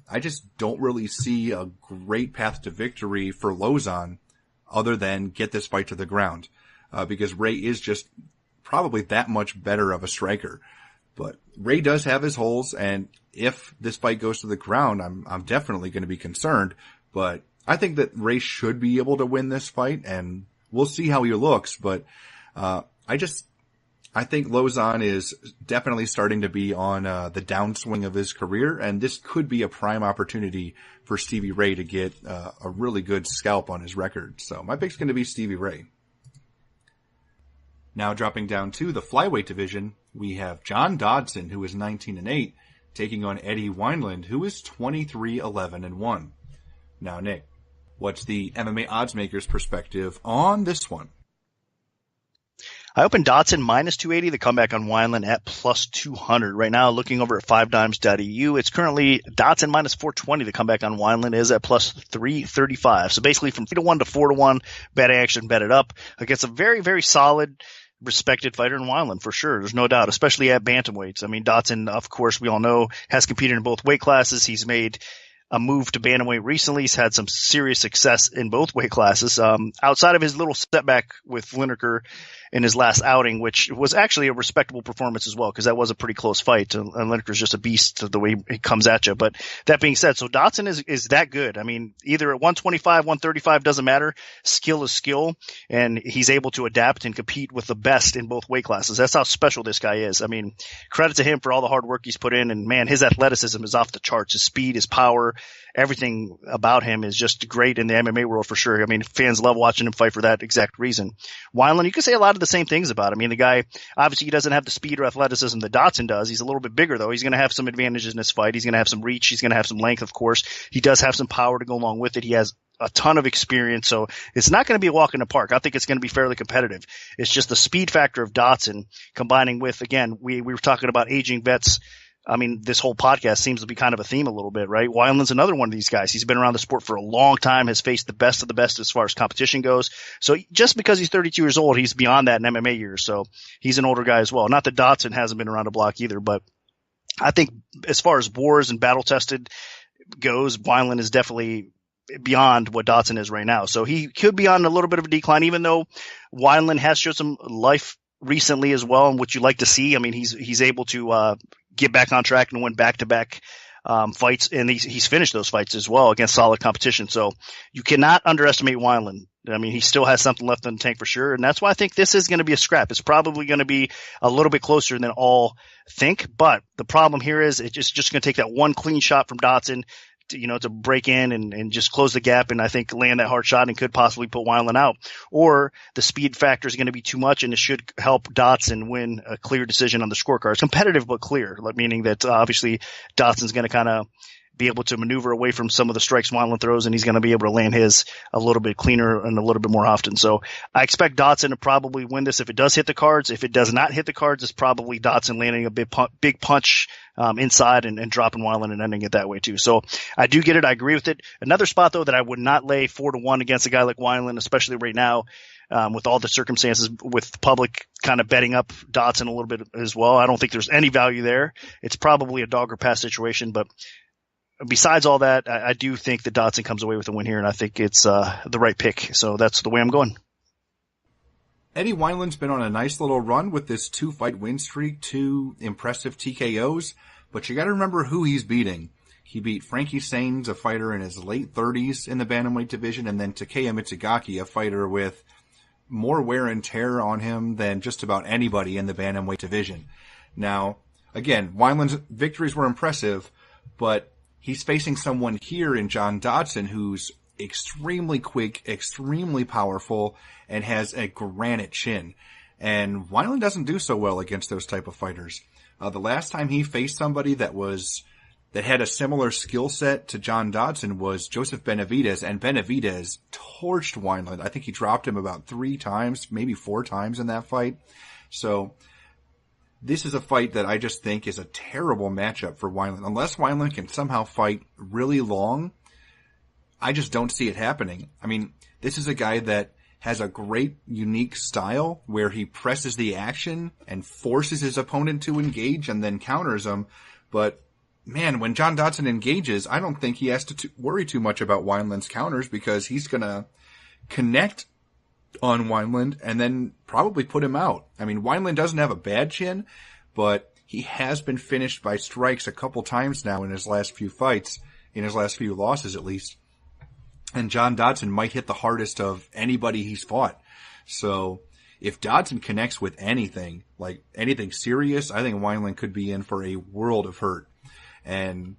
I just don't really see a great path to victory for Lozon other than get this fight to the ground, because Ray is just probably that much better of a striker. But Ray does have his holes, and if this fight goes to the ground, I'm definitely going to be concerned. But I think that Ray should be able to win this fight, and we'll see how he looks. But I I think Lozon is definitely starting to be on the downswing of his career, and this could be a prime opportunity for Stevie Ray to get a really good scalp on his record. So my pick's going to be Stevie Ray. Now dropping down to the flyweight division, we have John Dodson, who is 19-8, taking on Eddie Wineland, who is 23-11-1. Now, Nick, what's the MMA Oddsmaker's perspective on this one? I opened Dodson minus 280, the comeback on Wineland at plus 200. Right now, looking over at 5dimes.eu, it's currently Dodson minus 420. The comeback on Wineland is at plus 335. So basically from 3-1 to 4-1, bet action, bet it up against a very, very solid, respected fighter in Wineland, for sure. There's no doubt, especially at bantamweights. I mean, Dodson, of course, we all know, has competed in both weight classes. He's made a move to bantamweight recently. He's had some serious success in both weight classes. Outside of his little setback with Lineker in his last outing, which was actually a respectable performance as well, because that was a pretty close fight. And Lineker's just a beast the way he comes at you. But that being said, so Dodson is that good. I mean, either at 125, 135, doesn't matter. Skill is skill, and he's able to adapt and compete with the best in both weight classes. That's how special this guy is. I mean, credit to him for all the hard work he's put in. And man, his athleticism is off the charts. His speed, his power, everything about him is just great in the MMA world for sure. I mean, fans love watching him fight for that exact reason. Wineland, you can say a lot of the same things about him. I mean, the guy, obviously he doesn't have the speed or athleticism that Dodson does. He's a little bit bigger though. He's going to have some advantages in this fight. He's going to have some reach. He's going to have some length, of course. He does have some power to go along with it. He has a ton of experience, so it's not going to be a walk in the park. I think it's going to be fairly competitive. It's just the speed factor of Dodson combining with, again, we were talking about aging vets. I mean, this whole podcast seems to be kind of a theme a little bit, right? Wineland's another one of these guys. He's been around the sport for a long time, has faced the best of the best as far as competition goes. So just because he's 32 years old, he's beyond that in MMA years. So he's an older guy as well. Not that Dodson hasn't been around the block either, but I think as far as wars and battle tested goes, Wineland is definitely beyond what Dodson is right now. So he could be on a little bit of a decline, even though Wineland has showed some life recently as well, and what you like to see. I mean, he's able to get back on track and win back-to-back fights, and he's finished those fights as well against solid competition. So you cannot underestimate Wineland. I mean, he still has something left in the tank for sure, and that's why I think this is going to be a scrap. It's probably going to be a little bit closer than all think, but the problem here is it's just going to take that one clean shot from Dodson to break in and just close the gap and I think land that hard shot and could possibly put Wineland out. Or the speed factor is going to be too much and it should help Dodson win a clear decision on the scorecard. It's competitive but clear, meaning that obviously Dodson's going to kind of be able to maneuver away from some of the strikes Wineland throws, and he's going to be able to land his a little bit cleaner and a little bit more often. So I expect Dodson to probably win this if it does hit the cards. If it does not hit the cards, it's probably Dodson landing a big punch inside and dropping Wineland and ending it that way too. So I do get it. I agree with it. Another spot though that I would not lay 4-1 against a guy like Wineland, especially right now. With all the circumstances, with the public kind of betting up Dodson a little bit as well. I don't think there's any value there. It's probably a dog or pass situation, but besides all that, I do think that Dodson comes away with a win here, and I think it's the right pick. So that's the way I'm going. Eddie Wineland's been on a nice little run with this 2-fight win streak, 2 impressive TKOs, but you got to remember who he's beating. He beat Frankie Sains, a fighter in his late 30s in the bantamweight division, and then Takeya Mitsugaki, a fighter with more wear and tear on him than just about anybody in the bantamweight division. Now, again, Wineland's victories were impressive, but he's facing someone here in John Dodson who's extremely quick, extremely powerful, and has a granite chin. And Wineland doesn't do so well against those type of fighters. The last time he faced somebody that had a similar skill set to John Dodson was Joseph Benavidez, and Benavidez torched Wineland. I think he dropped him about 3 times, maybe 4 times in that fight. So this is a fight that I just think is a terrible matchup for Wineland. Unless Wineland can somehow fight really long, I just don't see it happening. I mean, this is a guy that has a great, unique style where he presses the action and forces his opponent to engage and then counters him. But, man, when John Dodson engages, I don't think he has to worry too much about Wineland's counters because he's going to connect on Wineland and then probably put him out. I mean, Wineland doesn't have a bad chin, but he has been finished by strikes a couple times now in his last few fights, in his last few losses at least. And John Dodson might hit the hardest of anybody he's fought. So if Dodson connects with anything, like anything serious, I think Wineland could be in for a world of hurt. And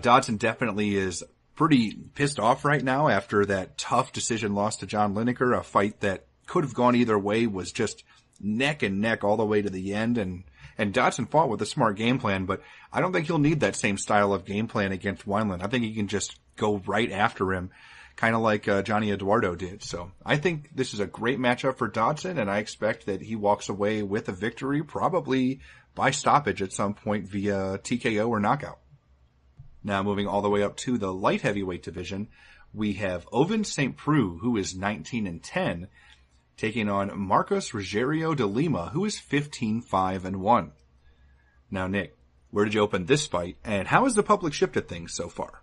Dodson definitely is pretty pissed off right now after that tough decision loss to John Lineker, a fight that could have gone either way, was just neck and neck all the way to the end. And Dodson fought with a smart game plan, but I don't think he'll need that same style of game plan against Wineland. I think he can just go right after him, kind of like Johnny Eduardo did. So I think this is a great matchup for Dodson, and I expect that he walks away with a victory, probably by stoppage at some point via TKO or knockout. Now moving all the way up to the light heavyweight division, we have Ovince St. Preux, who is 19-10, taking on Marcos Rogerio de Lima, who is 15-5-1. Now, Nick, where did you open this fight, and how has the public shifted things so far?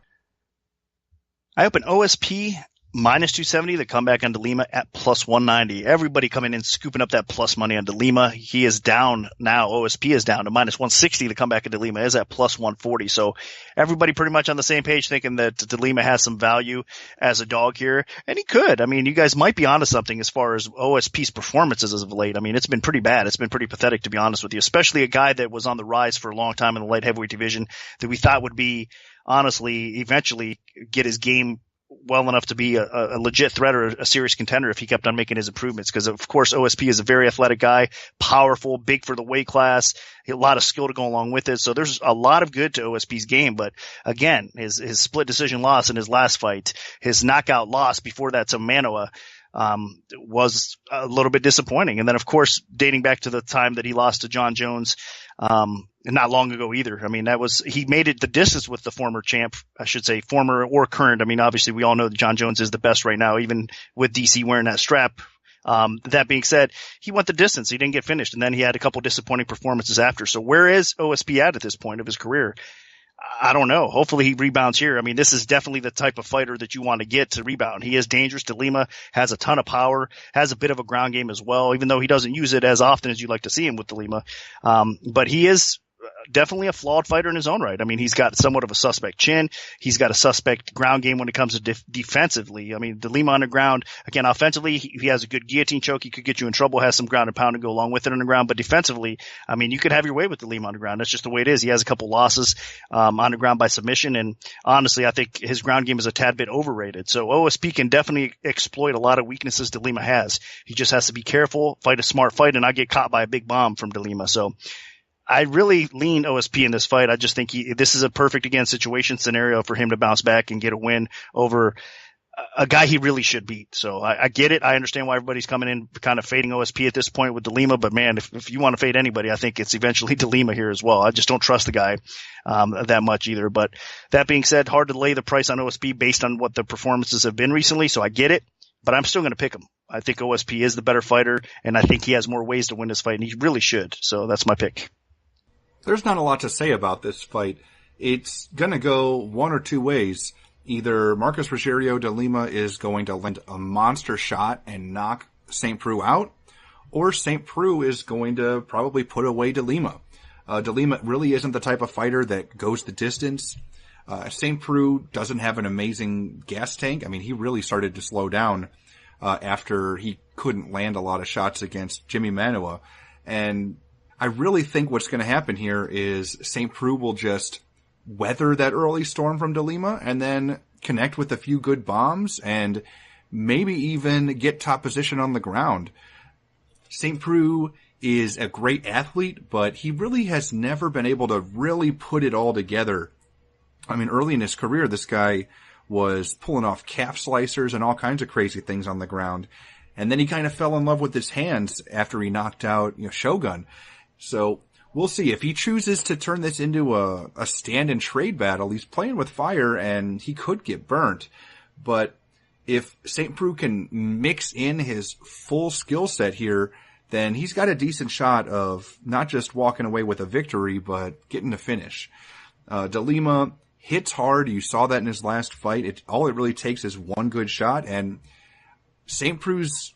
I open OSP minus 270, the comeback on De Lima at plus 190. Everybody coming in, scooping up that plus money on De Lima. He is down now. OSP is down to minus 160. The comeback of De Lima is at plus 140. So everybody pretty much on the same page thinking that De Lima has some value as a dog here. And he could. I mean, you guys might be onto something as far as OSP's performances as of late. I mean, it's been pretty bad. It's been pretty pathetic, to be honest with you, especially a guy that was on the rise for a long time in the light heavyweight division that we thought would be, honestly, eventually get his game well enough to be a legit threat or a serious contender if he kept on making his improvements. Because, of course, OSP is a very athletic guy, powerful, big for the weight class, a lot of skill to go along with it. So there's a lot of good to OSP's game. But, again, his split decision loss in his last fight, his knockout loss before that to Manoa, was a little bit disappointing. And then, of course, dating back to the time that he lost to John Jones, not long ago either. I mean, he made it the distance with the former champ, I should say, former or current. I mean, obviously we all know that John Jones is the best right now, even with DC wearing that strap. That being said, he went the distance. He didn't get finished. And then he had a couple disappointing performances after. So where is OSP at this point of his career? I don't know. Hopefully he rebounds here. I mean, this is definitely the type of fighter that you want to get to rebound. He is dangerous. De Lima has a ton of power, has a bit of a ground game as well, even though he doesn't use it as often as you'd like to see him with De Lima. But he is definitely a flawed fighter in his own right. I mean, he's got somewhat of a suspect chin. He's got a suspect ground game when it comes to defensively. I mean, De Lima on the ground, again, offensively, he has a good guillotine choke. He could get you in trouble, has some ground and pound to go along with it on the ground. But defensively, I mean, you could have your way with De Lima on the ground. That's just the way it is. He has a couple losses on the ground by submission. And honestly, I think his ground game is a tad bit overrated. So OSP can definitely exploit a lot of weaknesses De Lima has. He just has to be careful, fight a smart fight, and not get caught by a big bomb from De Lima. So I really lean OSP in this fight. I just think this is a perfect, again, situation scenario for him to bounce back and get a win over a guy he really should beat. So I get it. I understand why everybody's coming in kind of fading OSP at this point with De Lima. But, man, if you want to fade anybody, I think it's eventually De Lima here as well. I just don't trust the guy that much either. But that being said, hard to lay the price on OSP based on what the performances have been recently. So I get it. But I'm still going to pick him. I think OSP is the better fighter, and I think he has more ways to win this fight, and he really should. So that's my pick. There's not a lot to say about this fight. It's going to go one or two ways. Either Marcos Rogerio de Lima is going to land a monster shot and knock St. Preux out, or St. Preux is going to probably put away De Lima. De Lima really isn't the type of fighter that goes the distance. St. Preux doesn't have an amazing gas tank. I mean, he really started to slow down after he couldn't land a lot of shots against Jimmy Manoa. And I really think what's going to happen here is St. Preux will just weather that early storm from De Lima and then connect with a few good bombs and maybe even get top position on the ground. St. Preux is a great athlete, but he really has never been able to really put it all together. I mean, early in his career, this guy was pulling off calf slicers and all kinds of crazy things on the ground. And then he kind of fell in love with his hands after he knocked out, Shogun. So we'll see. If he chooses to turn this into a stand and trade battle, he's playing with fire and he could get burnt. But if St. Preux can mix in his full skill set here, then he's got a decent shot of not just walking away with a victory, but getting the finish. De Lima hits hard. You saw that in his last fight. All it really takes is one good shot, and St. Preux's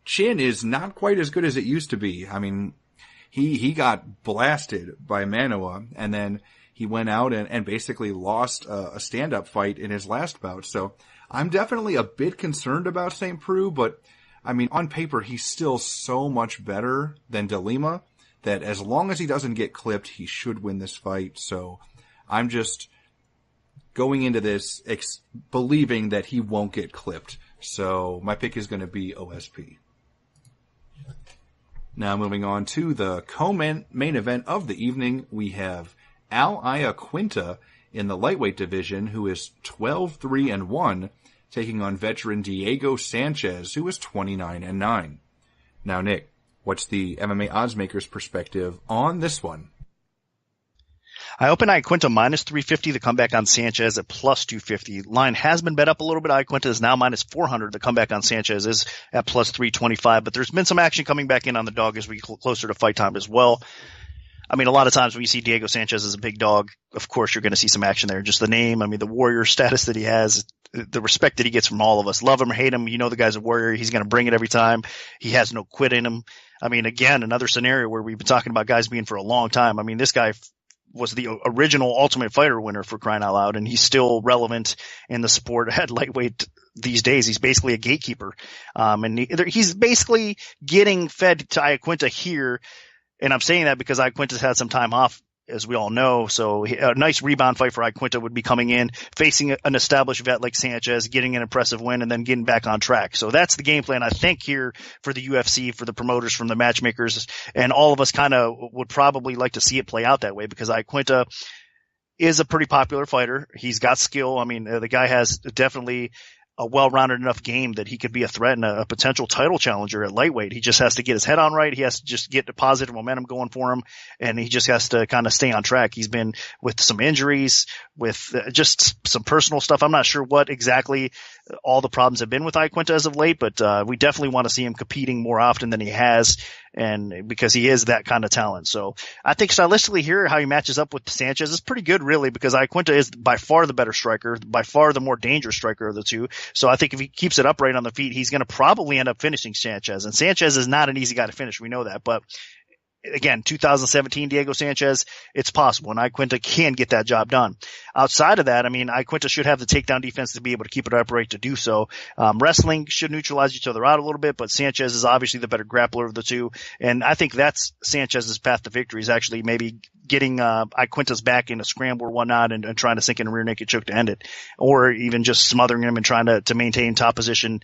chin is not quite as good as it used to be. I mean, he got blasted by Manoa, and then he went out and basically lost a stand-up fight in his last bout. So I'm definitely a bit concerned about St. Preux, but I mean, on paper, he's still so much better than De Lima that as long as he doesn't get clipped, he should win this fight. So I'm just going into this believing that he won't get clipped. So my pick is going to be OSP. Now moving on to the co-main event of the evening, we have Al Iaquinta in the lightweight division, who is 12-3-1, taking on veteran Diego Sanchez, who is 29-9. Now, Nick, what's the MMA oddsmaker's perspective on this one? I open Iaquinta minus 350, the comeback on Sanchez at plus 250. Line has been bet up a little bit. Iaquinta is now minus 400. The comeback on Sanchez is at plus 325, but there's been some action coming back in on the dog as we get closer to fight time as well. I mean, a lot of times when you see Diego Sanchez as a big dog, of course, you're going to see some action there. Just the name, I mean, the warrior status that he has, the respect that he gets from all of us. Love him or hate him, you know the guy's a warrior. He's going to bring it every time. He has no quit in him. I mean, again, another scenario where we've been talking about guys being for a long time. I mean, this guy was the original Ultimate Fighter winner, for crying out loud, and he's still relevant in the sport at lightweight these days. He's basically a gatekeeper. And he's basically getting fed to Iaquinta here. And I'm saying that because Iaquinta's had some time off, as we all know. So a nice rebound fight for Iaquinta would be coming in, facing an established vet like Sanchez, getting an impressive win, and then getting back on track. So that's the game plan, I think, here for the UFC, for the promoters, from the matchmakers. And all of us kind of would probably like to see it play out that way, because Iaquinta is a pretty popular fighter. He's got skill. I mean, the guy has definitely a well-rounded enough game that he could be a threat and a potential title challenger at lightweight. He just has to get his head on right. He has to just get the positive momentum going for him, and he just has to kind of stay on track. He's been with some injuries, with just some personal stuff. I'm not sure what exactly all the problems have been with Iaquinta as of late, but we definitely want to see him competing more often than he has, and because he is that kind of talent. So I think stylistically here, how he matches up with Sanchez is pretty good, really, because Iaquinta is by far the better striker, by far the more dangerous striker of the two. So I think if he keeps it upright on the feet, he's going to probably end up finishing Sanchez. And Sanchez is not an easy guy to finish. We know that. But again, 2017 Diego Sanchez, it's possible, and Iaquinta can get that job done. Outside of that, I mean, Iaquinta should have the takedown defense to be able to keep it upright to do so. Wrestling should neutralize each other out a little bit, but Sanchez is obviously the better grappler of the two, and I think that's Sanchez's path to victory, is actually maybe getting Iaquinta's back in a scramble or whatnot, and trying to sink in a rear naked choke to end it, or even just smothering him and trying to maintain top position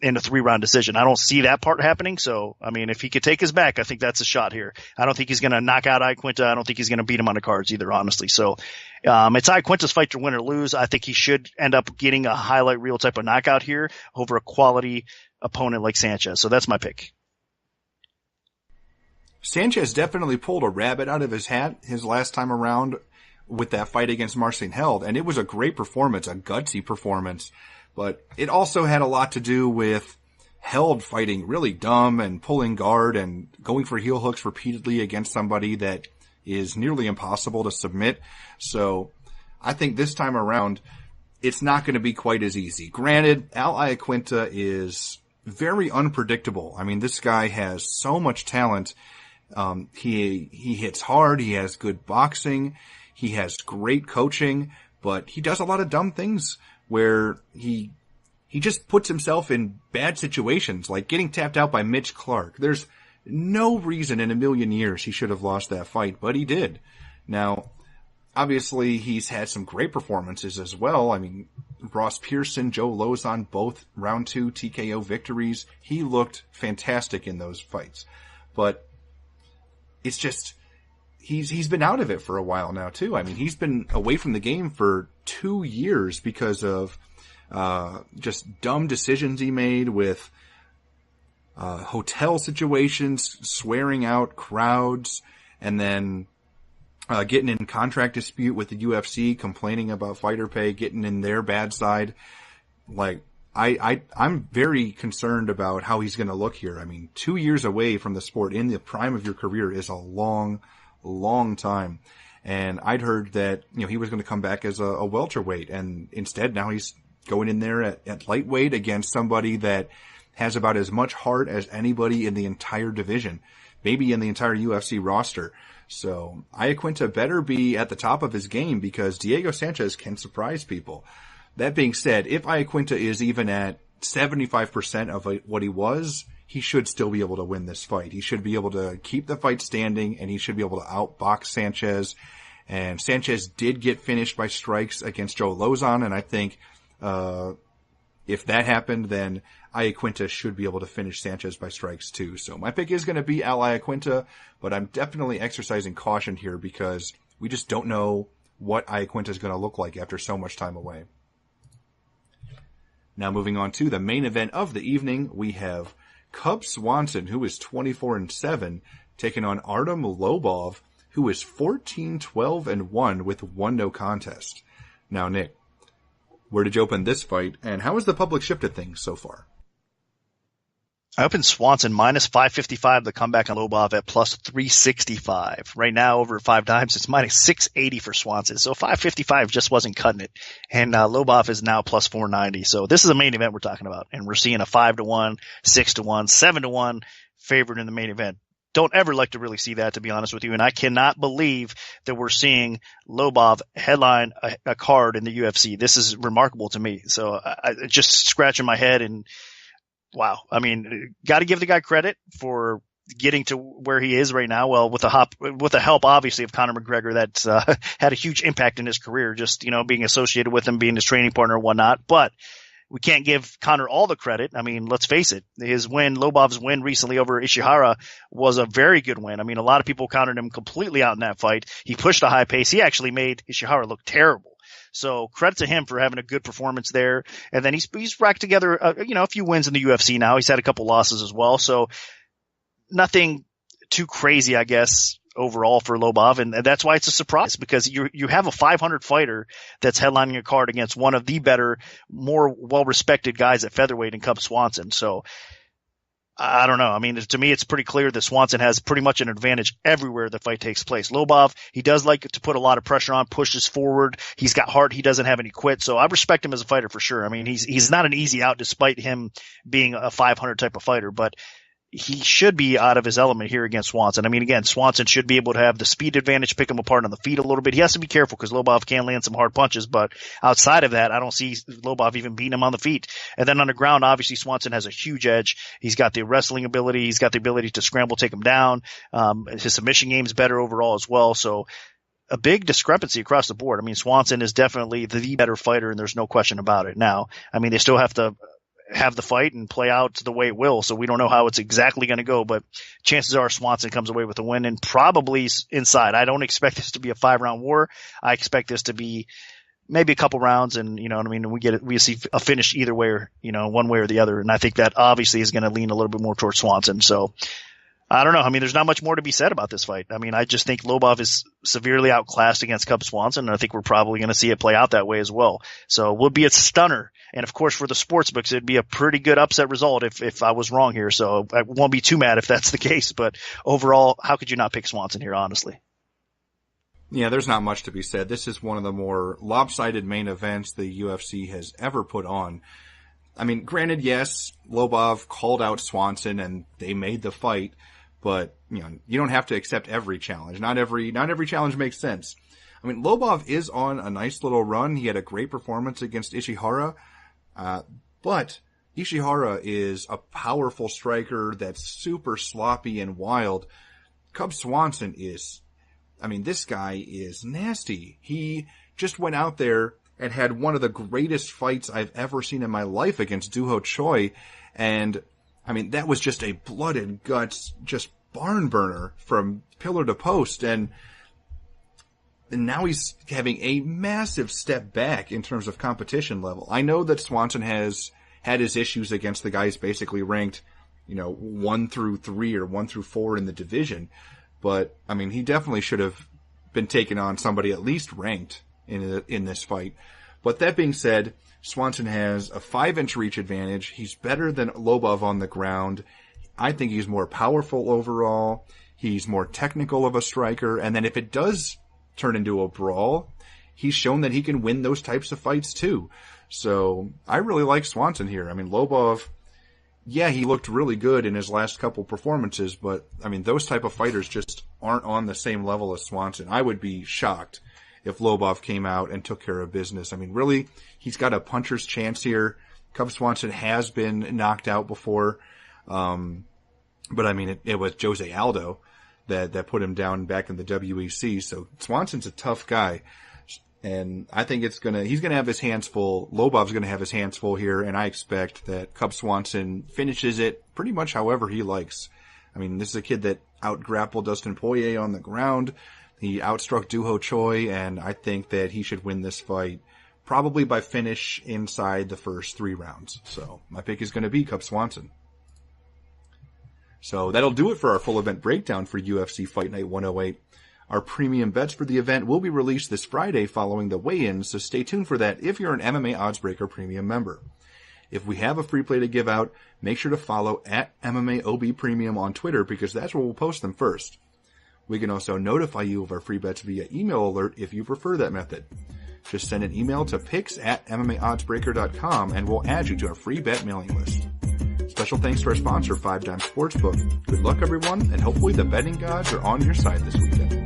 in a 3-round decision. I don't see that part happening. So, I mean, if he could take his back, I think that's a shot here. I don't think he's going to knock out Iaquinta. I don't think he's going to beat him on the cards either, honestly. So, it's Iaquinta's fight to win or lose. I think he should end up getting a highlight reel type of knockout here over a quality opponent like Sanchez. So that's my pick. Sanchez definitely pulled a rabbit out of his hat his last time around with that fight against Marcin Held, and it was a great performance, a gutsy performance. But it also had a lot to do with Held fighting really dumb and pulling guard and going for heel hooks repeatedly against somebody that is nearly impossible to submit. So I think this time around, it's not going to be quite as easy. Granted, Al Iaquinta is very unpredictable. I mean, this guy has so much talent. He hits hard. He has good boxing. He has great coaching, but he does a lot of dumb things where he just puts himself in bad situations, like getting tapped out by Mitch Clark. There's no reason in a million years he should have lost that fight, but he did. Now, obviously, he's had some great performances as well. I mean, Ross Pearson, Joe Lozon, both round 2 TKO victories. He looked fantastic in those fights. But it's just, he's been out of it for a while now, too. I mean, he's been away from the game for 2 years because of just dumb decisions he made with hotel situations, swearing out crowds, and then getting in contract dispute with the UFC, complaining about fighter pay, getting in their bad side. Like, I'm very concerned about how he's going to look here. I mean, 2 years away from the sport in the prime of your career is a long time. And I'd heard that, he was going to come back as a welterweight, and instead now he's going in there at lightweight against somebody that has about as much heart as anybody in the entire division, maybe in the entire UFC roster. So Iaquinta better be at the top of his game, because Diego Sanchez can surprise people. That being said, if Iaquinta is even at 75% of what he was, he should still be able to win this fight. He should be able to keep the fight standing, and he should be able to outbox Sanchez. And Sanchez did get finished by strikes against Joe Lozon, and I think if that happened, then Iaquinta should be able to finish Sanchez by strikes too. So my pick is going to be Al Iaquinta, but I'm definitely exercising caution here because we just don't know what Iaquinta is going to look like after so much time away. Now moving on to the main event of the evening, we have Cub Swanson, who is 24-7, taking on Artem Lobov, who is 14-12-1 with 1 no contest. Now, Nick, where did you open this fight, and how has the public shifted things so far? I opened Swanson minus 555, the comeback on Lobov at plus 365. Right now, over 5 times, it's minus 680 for Swanson. So 555 just wasn't cutting it. And Lobov is now plus 490. So this is a main event we're talking about. And we're seeing a 5-1, 6-1, 7-1 favorite in the main event. Don't ever like to really see that, to be honest with you. And I cannot believe that we're seeing Lobov headline a card in the UFC. This is remarkable to me. So I just scratching my head and wow. I mean, got to give the guy credit for getting to where he is right now. Well, with the help, obviously, of Conor McGregor, that's had a huge impact in his career, just, being associated with him, being his training partner and whatnot. But we can't give Conor all the credit. I mean, let's face it. Lobov's win recently over Ishihara was a very good win. I mean, a lot of people counted him completely out in that fight. He pushed a high pace. He actually made Ishihara look terrible. So credit to him for having a good performance there. And then he's racked together, a few wins in the UFC now. He's had a couple losses as well. So nothing too crazy, I guess, overall for Lobov. And that's why it's a surprise, because you have a 500 fighter that's headlining a card against one of the better, more well-respected guys at featherweight in Cub Swanson. So I don't know. I mean, to me, it's pretty clear that Swanson has pretty much an advantage everywhere the fight takes place. Lobov, he does like to put a lot of pressure on, pushes forward. He's got heart. He doesn't have any quit. So I respect him as a fighter for sure. I mean, he's not an easy out despite him being a 500 type of fighter, but he should be out of his element here against Swanson. I mean, again, Swanson should be able to have the speed advantage, pick him apart on the feet a little bit. He has to be careful because Lobov can land some hard punches, but outside of that, I don't see Lobov even beating him on the feet. And then on the ground, obviously Swanson has a huge edge. He's got the wrestling ability. He's got the ability to scramble, take him down. His submission game is better overall as well. So a big discrepancy across the board. I mean, Swanson is definitely the better fighter, and there's no question about it. Now, I mean, they still have to have the fight and play out the way it will. So we don't know how it's exactly going to go, but chances are Swanson comes away with a win and probably inside. I don't expect this to be a 5-round war. I expect this to be maybe a couple rounds, and we see a finish either way, or, one way or the other. And I think that obviously is going to lean a little bit more towards Swanson. So I don't know. I mean, there's not much more to be said about this fight. I mean, I just think Lobov is severely outclassed against Cub Swanson, and I think we're probably going to see it play out that way as well. So it would be a stunner. And of course, for the sports books, it'd be a pretty good upset result if I was wrong here. So I won't be too mad if that's the case. But overall, how could you not pick Swanson here, honestly? Yeah, there's not much to be said. This is one of the more lopsided main events the UFC has ever put on. I mean, granted, yes, Lobov called out Swanson and they made the fight, but you don't have to accept every challenge. Not every challenge makes sense. I mean, Lobov is on a nice little run. He had a great performance against Ishihara. But Ishihara is a powerful striker that's super sloppy and wild. Cub Swanson this guy is nasty. He just went out there and had one of the greatest fights I've ever seen in my life against Doo Ho Choi. And, I mean, that was just a blood and guts, just barn burner from pillar to post. And now he's having a massive step back in terms of competition level. I know that Swanson has had his issues against the guys basically ranked, 1 through 3 or 1 through 4 in the division. But, I mean, he definitely should have been taking on somebody at least ranked in this fight. But that being said, Swanson has a 5-inch reach advantage. He's better than Lobov on the ground. I think he's more powerful overall. He's more technical of a striker. And then if it does turn into a brawl, he's shown that he can win those types of fights too. So I really like Swanson here. I mean, Lobov, yeah, he looked really good in his last couple performances, but I mean, those type of fighters just aren't on the same level as Swanson. I would be shocked if Lobov came out and took care of business. I mean, really, he's got a puncher's chance here. Cub Swanson has been knocked out before. But I mean, it was Jose Aldo that put him down back in the WEC. So Swanson's a tough guy. And I think he's going to have his hands full. Lobov's going to have his hands full here. And I expect that Cub Swanson finishes it pretty much however he likes. I mean, this is a kid that out-grappled Dustin Poirier on the ground. He outstruck Doo-Ho Choi, and I think that he should win this fight probably by finish inside the first 3 rounds. So my pick is going to be Cub Swanson. So that'll do it for our full event breakdown for UFC Fight Night 108. Our premium bets for the event will be released this Friday following the weigh-ins, so stay tuned for that if you're an MMAOddsBreaker premium member. If we have a free play to give out, make sure to follow @MMAOB Premium on Twitter because that's where we'll post them first. We can also notify you of our free bets via email alert if you prefer that method. Just send an email to picks@MMAOddsBreaker.com and we'll add you to our free bet mailing list. Special thanks to our sponsor, 5 Dime Sportsbook. Good luck, everyone, and hopefully the betting gods are on your side this weekend.